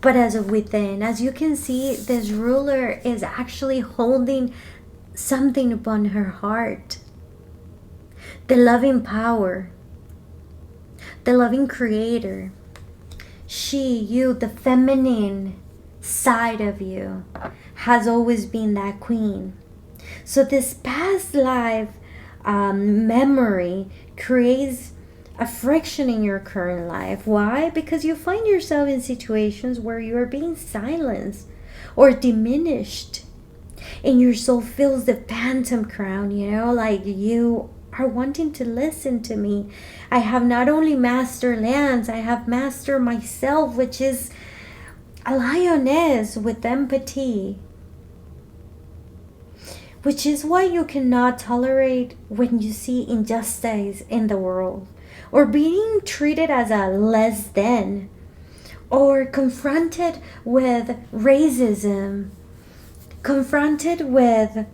but as a within. As you can see, this ruler is actually holding something upon her heart. The loving power, the loving creator. She, you, the feminine side of you has always been that queen. So this past life memory creates a friction in your current life. Why? Because you find yourself in situations where you are being silenced or diminished, and your soul feels the phantom crown, like you are wanting to listen to me. I have not only mastered lands, I have mastered myself, which is a lioness with empathy. Which is why you cannot tolerate when you see injustice in the world, or being treated as a less than, or confronted with racism, confronted with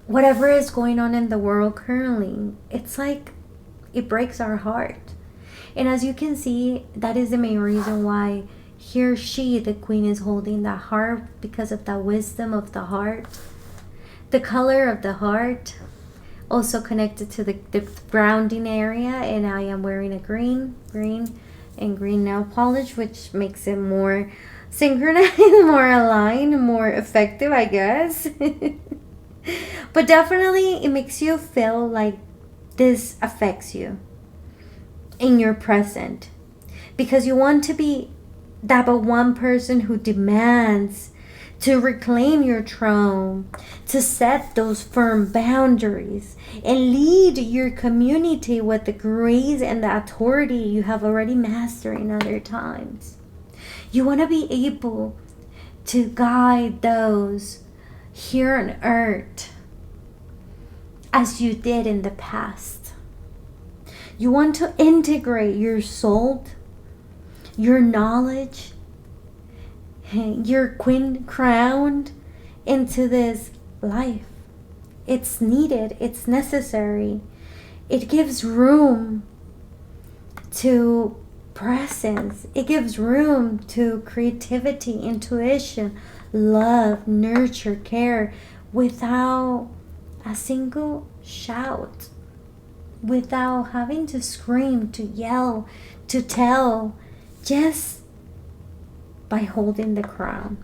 whatever is going on in the world currently. It's like it breaks our heart. And as you can see, that is the main reason why here she, the queen, is holding the harp, because of the wisdom of the heart. The color of the heart also connected to the grounding area, and I am wearing a green and green nail polish, which makes it more synchronized, more aligned, more effective, I guess. But definitely it makes you feel like this affects you in your present, because you want to be that but one person who demands to reclaim your throne, to set those firm boundaries, and lead your community with the grace and the authority you have already mastered in other times. You want to be able to guide those here on earth as you did in the past. You want to integrate your soul, your knowledge, your queen crowned into this life. It's needed, it's necessary. It gives room to presence, it gives room to creativity, intuition, love, nurture, care, without a single shout. without having to scream, to yell, to tell, just by holding the crown.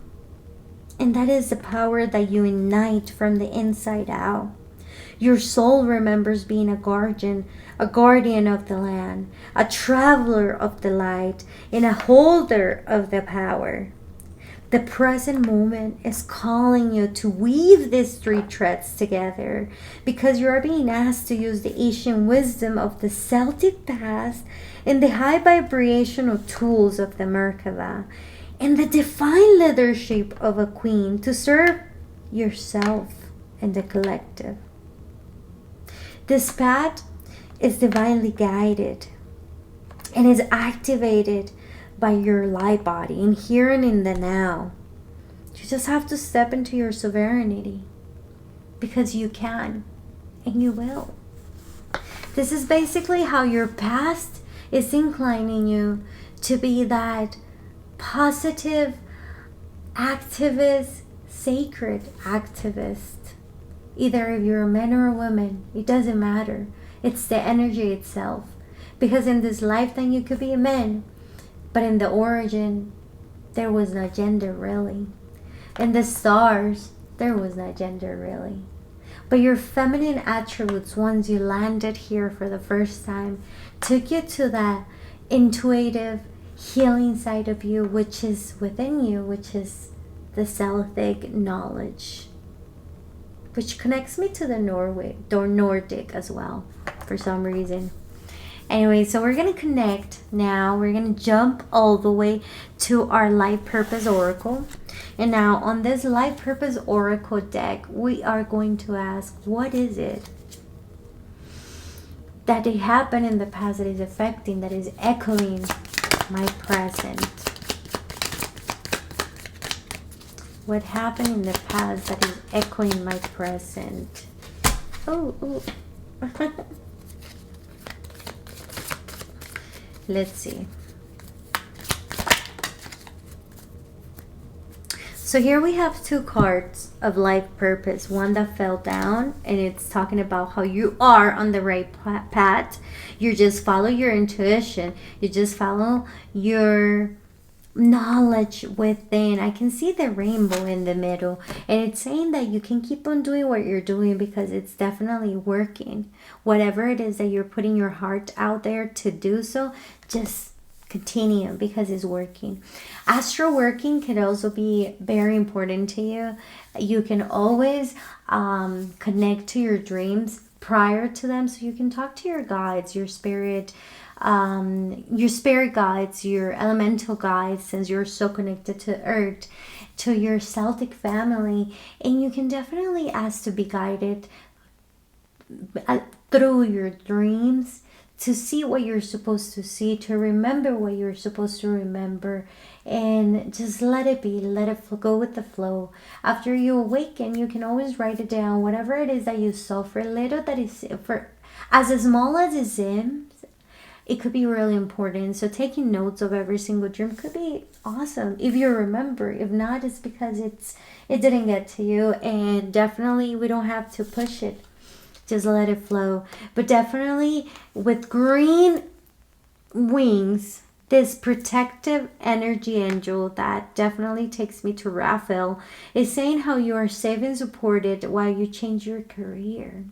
And that is the power that you ignite from the inside out. Your soul remembers being a guardian of the land, a traveler of the light, and a holder of the power. The present moment is calling you to weave these three threads together, because you are being asked to use the ancient wisdom of the Celtic past and the high vibrational tools of the Merkaba and the divine leadership of a queen to serve yourself and the collective. This path is divinely guided and is activated by your light body and here and in the now. You just have to step into your sovereignty, because you can and you will. This is basically how your past is inclining you to be that positive activist, sacred activist. Either if you're a man or a woman, it doesn't matter. It's the energy itself. Because in this lifetime you could be a man, but in the origin there was no gender really. In the stars there was no gender really. But your feminine attributes, once you landed here for the first time, took you to that intuitive healing side of you, which is within you, which is the Celtic knowledge, which connects me to the Nordic as well for some reason. Anyway, so we're going to connect now. We're going to jump all the way to our Life Purpose Oracle. And now on this Life Purpose Oracle deck, we are going to ask, what is it that it happened in the past that is affecting, that is echoing my present? What happened in the past that is echoing my present? Oh. Let's see. So here we have two cards of life purpose. One that fell down, and it's talking about how you are on the right path. You just follow your intuition. You just follow your knowledge within. I can see the rainbow in the middle, and it's saying that you can keep on doing what you're doing because it's definitely working. Whatever it is that you're putting your heart out there to do, so just continue because it's working. Astral working can also be very important to you. You can always connect to your dreams prior to them, so you can talk to your guides, your spirit guides, your elemental guides, since you're so connected to earth, to your Celtic family, and you can definitely ask to be guided through your dreams, to see what you're supposed to see, to remember what you're supposed to remember, and just let it be, let it go with the flow. After you awaken, you can always write it down, whatever it is that you saw, for little that is, for as small as it seems, it could be really important. So taking notes of every single dream could be awesome if you remember. If not, it's because it didn't get to you, and definitely we don't have to push it. Just let it flow. But definitely with green wings, this protective energy angel that definitely takes me to Raphael is saying how you are safe and supported while you change your career.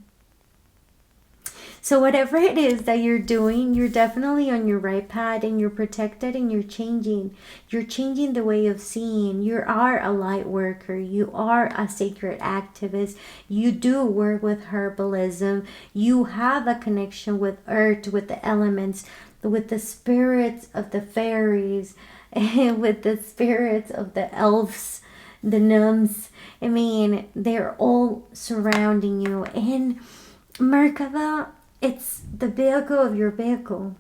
So whatever it is that you're doing, you're definitely on your right path, and you're protected, and you're changing. You're changing the way of seeing. You are a light worker. You are a sacred activist. You do work with herbalism. You have a connection with earth, with the elements, with the spirits of the fairies, and with the spirits of the elves, the gnomes. I mean, they're all surrounding you. And Merkaba, it's the vehicle of your vehicle.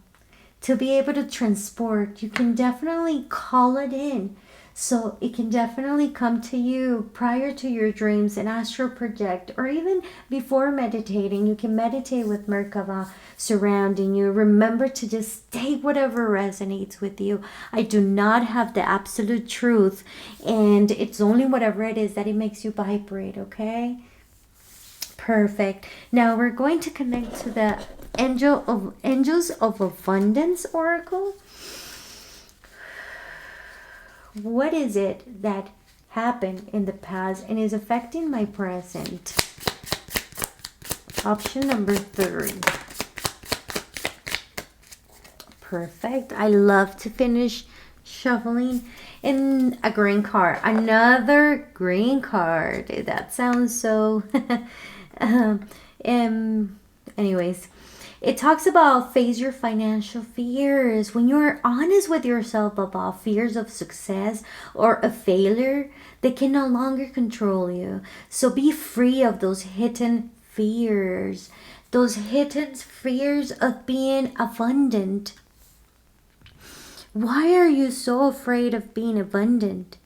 To be able to transport, you can definitely call it in. So it can definitely come to you prior to your dreams and astral project, or even before meditating. You can meditate with Merkaba surrounding you. Remember to just take whatever resonates with you. I do not have the absolute truth, and it's only whatever it is that it makes you vibrate, okay? Perfect. Now we're going to connect to the Angels of Abundance Oracle. What is it that happened in the past and is affecting my present? Option number 3. Perfect. I love to finish shuffling. In a green card. Another green card. That sounds so... anyways, it talks about face your financial fears. When you're honest with yourself about fears of success or a failure, they can no longer control you. So be free of those hidden fears. Those hidden fears of being abundant. Why are you so afraid of being abundant?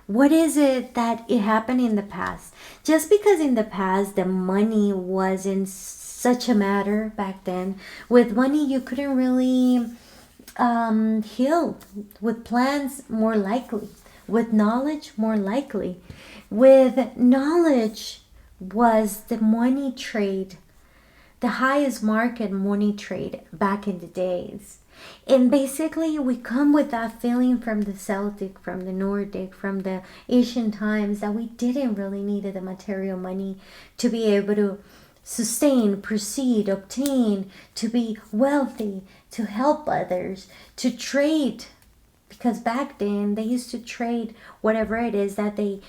What is it that it happened in the past? Just because in the past the money wasn't such a matter back then. With money you couldn't really heal. With plans, more likely. With knowledge, more likely. With knowledge was the money trade. The highest market money trade back in the days. And basically we come with that feeling from the Celtic, from the Nordic, from the ancient times that we didn't really need the material money to be able to sustain, proceed, obtain, to be wealthy, to help others, to trade. Because back then they used to trade whatever it is that they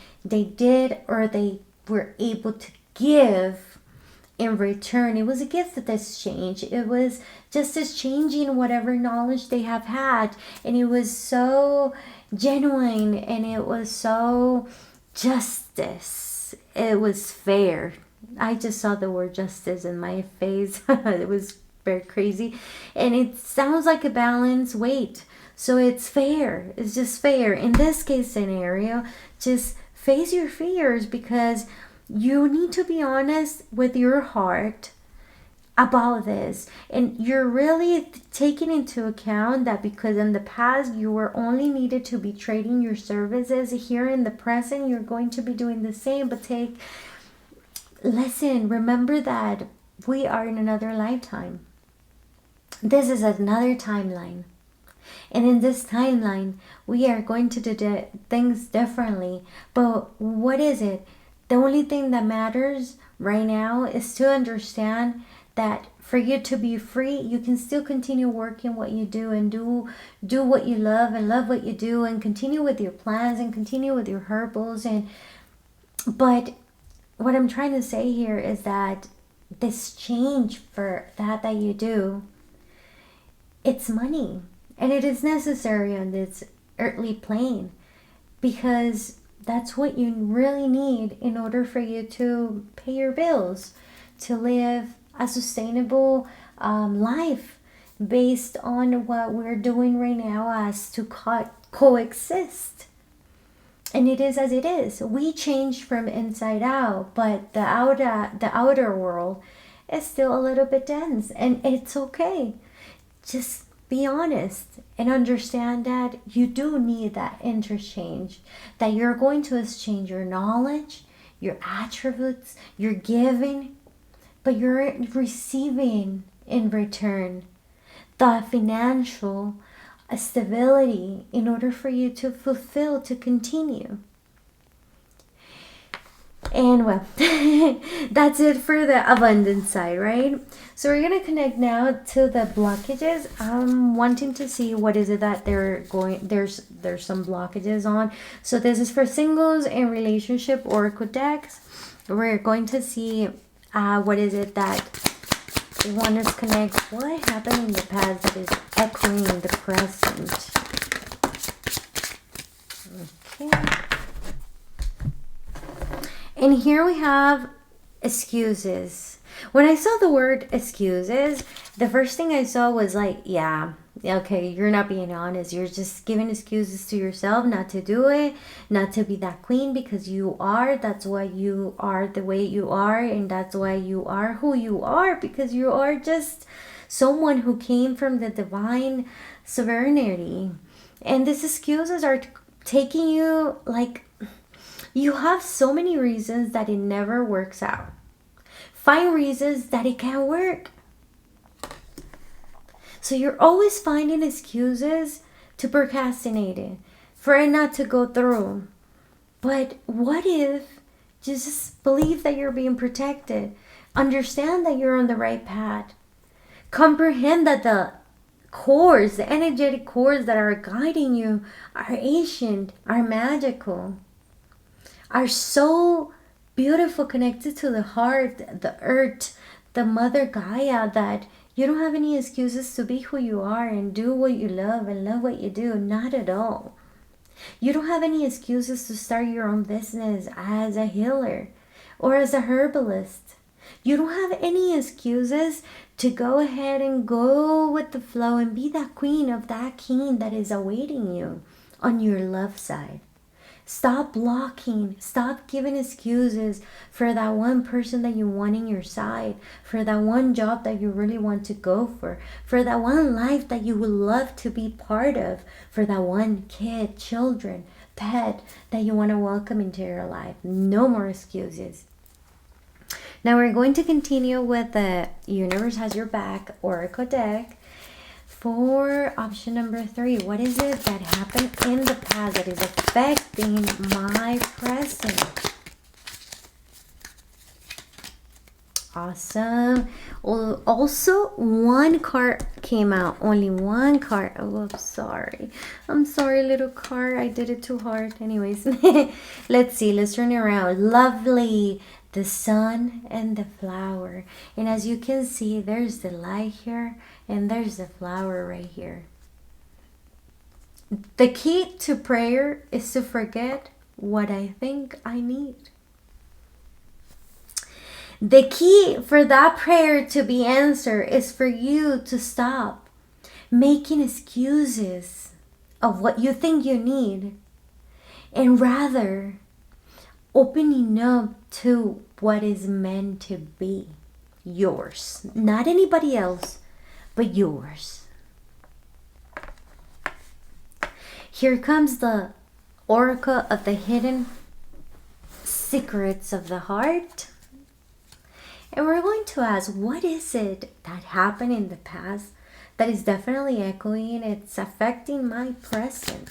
did or they were able to give in return. It was a gift of exchange. It was just exchanging whatever knowledge they have had. And it was so genuine and it was so justice. It was fair. I just saw the word justice in my face. It was very crazy. And it sounds like a balanced weight. So it's fair. It's just fair. In this case scenario, just face your fears because you need to be honest with your heart about this. And you're really taking into account that because in the past you were only needed to be trading your services, here in the present you're going to be doing the same. But listen, remember that we are in another lifetime. This is another timeline. And in this timeline, we are going to do things differently. But what is it? The only thing that matters right now is to understand that for you to be free, you can still continue working what you do and do what you love and love what you do and continue with your plans and continue with your herbals. But what I'm trying to say here is that this change for that you do, it's money. And it is necessary on this earthly plane because that's what you really need in order for you to pay your bills, to live a sustainable life based on what we're doing right now as to coexist. And it is as it is. We change from inside out, but the outer world is still a little bit dense, and it's okay. Just be honest and understand that you do need that interchange, that you're going to exchange your knowledge, your attributes, your giving, but you're receiving in return the financial stability in order for you to fulfill, to continue. And well, that's it for the abundance side, right? So we're going to connect now to the blockages. I'm wanting to see what is it that there's some blockages on. So this is for singles and relationship oracle decks. We're going to see what is it that they want us to connect. What happened in the past that is echoing the present. Okay. And here we have excuses. When I saw the word excuses, the first thing I saw was like, yeah, okay, you're not being honest. You're just giving excuses to yourself not to do it, not to be that queen because you are. That's why you are the way you are. And that's why you are who you are, because you are just someone who came from the divine sovereignty. And these excuses are taking you like... You have so many reasons that it never works out. find reasons that it can't work. So you're always finding excuses to procrastinate it, for it not to go through. But what if you just believe that you're being protected? Understand that you're on the right path. Comprehend that the cords, the energetic cords that are guiding you are ancient, are magical, are so beautiful, connected to the heart, the earth, the Mother Gaia, that you don't have any excuses to be who you are and do what you love and love what you do. Not at all. You don't have any excuses to start your own business as a healer or as a herbalist. You don't have any excuses to go ahead and go with the flow and be that queen of that king that is awaiting you on your love side. Stop blocking. Stop giving excuses for that one person that you want in your side, for that one job that you really want to go for that one life that you would love to be part of, for that one kid, children, pet that you want to welcome into your life. No more excuses. Now we're going to continue with the Universe Has Your Back Oracle deck. For option number 3, what is it that happened in the past that is affecting my present? Awesome. Also, one card came out. Only one card. Oh, I'm sorry. I'm sorry, little card. I did it too hard. Anyways, let's see. Let's turn it around. Lovely. The sun and the flower. And as you can see, there's the light here and there's the flower right here. The key to prayer is to forget what I think I need. The key for that prayer to be answered is for you to stop making excuses of what you think you need, and rather opening up to what is meant to be yours. Not anybody else, but yours. Here comes the Oracle of the Hidden Secrets of the Heart. And we're going to ask, what is it that happened in the past that is definitely echoing? It's affecting my present.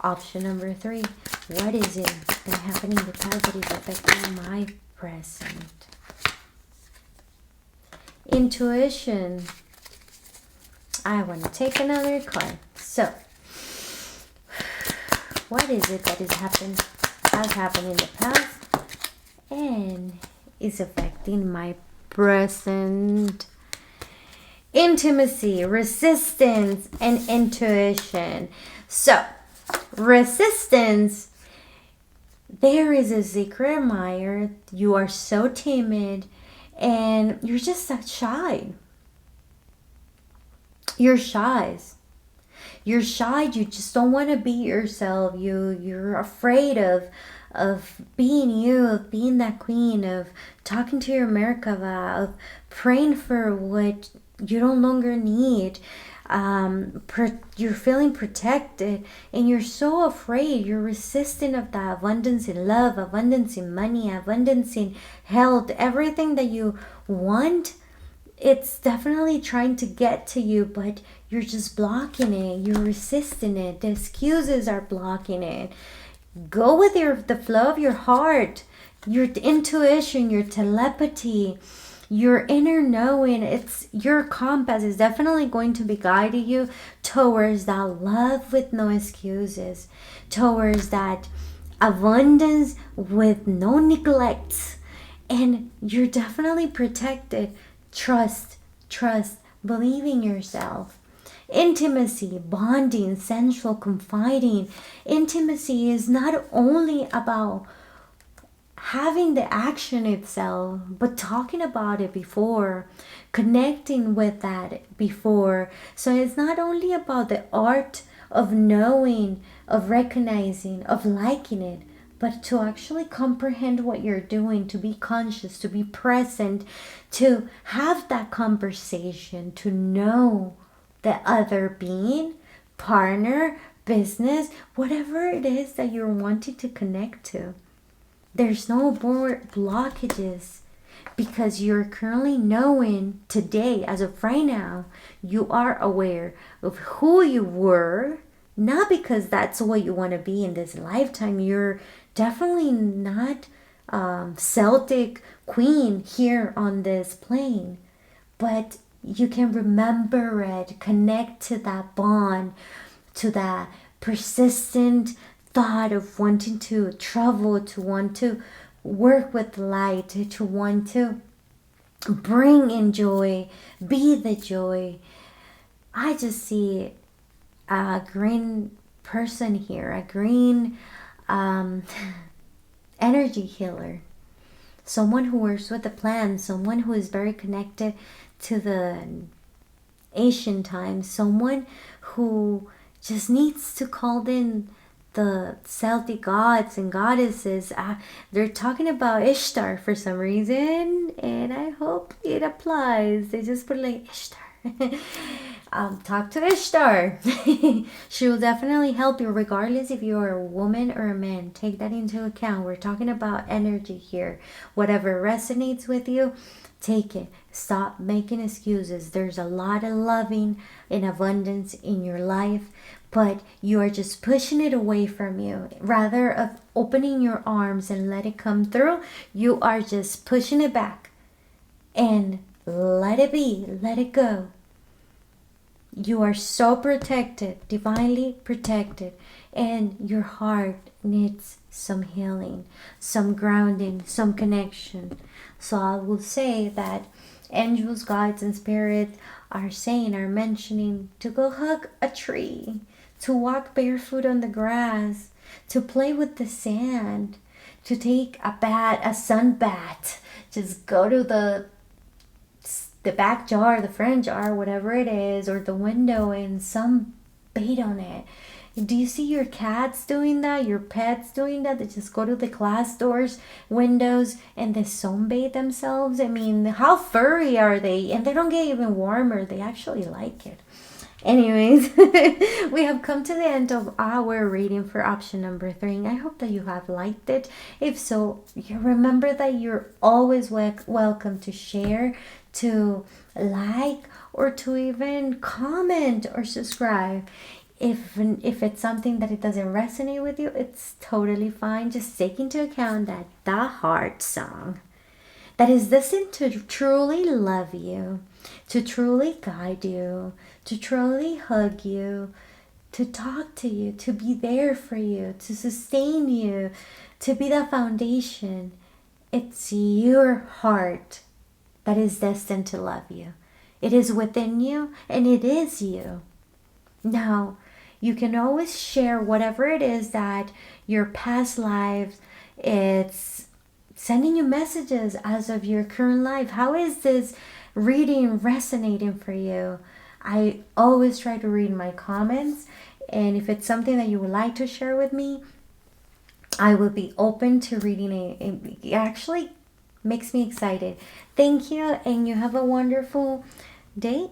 Option number 3, what is it that happened in the past that is affecting my present? Intuition. I want to take another card. So, what is it that has happened in the past and is affecting my present? Intimacy, resistance, and intuition. So, resistance, there is a secret admirer. You are so timid and you're just so shy. You're shy. You're shy. You just don't want to be yourself. You're afraid of being you, of being that queen, of talking to your Merkava, of praying for what you no longer need. You're feeling protected and you're so afraid. You're resistant of that abundance in love, abundance in money, abundance in health, everything that you want. It's definitely trying to get to you, but you're just blocking it. You're resisting it. The excuses are blocking it. Go with the flow of your heart, your intuition, your telepathy, your inner knowing. It's your compass is definitely going to be guiding you towards that love with no excuses, towards that abundance with no neglect, and you're definitely protected. Trust, believe in yourself. Intimacy, bonding, sensual, confiding. Intimacy is not only about having the action itself, but talking about it before, connecting with that before. So it's not only about the art of knowing, of recognizing, of liking it, but to actually comprehend what you're doing, to be conscious, to be present, to have that conversation, to know the other being, partner, business, whatever it is that you're wanting to connect to. There's no more blockages because you're currently knowing today, as of right now, you are aware of who you were, not because that's what you want to be in this lifetime. You're definitely not Celtic queen here on this plane, but you can remember it, connect to that bond, to that persistent thought of wanting to travel, to want to work with light, to want to bring in joy, be the joy. I just see a green person here, a green energy healer, someone who works with the plants, someone who is very connected to the ancient times, someone who just needs to call in the Celtic gods and goddesses. They're talking about Ishtar for some reason, and I hope it applies. They just put like Ishtar. Talk to Ishtar. She will definitely help you regardless if you're a woman or a man. Take that into account. We're talking about energy here. Whatever resonates with you, take it. Stop making excuses. There's a lot of loving and abundance in your life, but you are just pushing it away from you. Rather of opening your arms and let it come through, you are just pushing it back and let it be, let it go. You are so protected, divinely protected, and your heart needs some healing, some grounding, some connection. So I will say that angels, guides, and spirits are mentioning to go hug a tree, to walk barefoot on the grass, to play with the sand, to take a sun bath. Just go to the back jar, the front jar, whatever it is, or the window and sunbathe on it. Do you see your cats doing that? Your pets doing that? They just go to the glass doors, windows, and they sunbathe themselves. I mean, how furry are they? And they don't get even warmer. They actually like it. Anyways, we have come to the end of our reading for option number 3. I hope that you have liked it. If so, you remember that you're always welcome to share, to like, or to even comment or subscribe. If it's something that it doesn't resonate with you, it's totally fine. Just take into account that the heart song that is destined to truly love you, to truly guide you, to truly hug you, to talk to you, to be there for you, to sustain you, to be the foundation. It's your heart that is destined to love you. It is within you, and it is you. Now, you can always share whatever it is that your past lives, it's sending you messages as of your current life. How is this reading resonating for you? I always try to read my comments, and if it's something that you would like to share with me, I will be open to reading it. It actually makes me excited. Thank you, and you have a wonderful day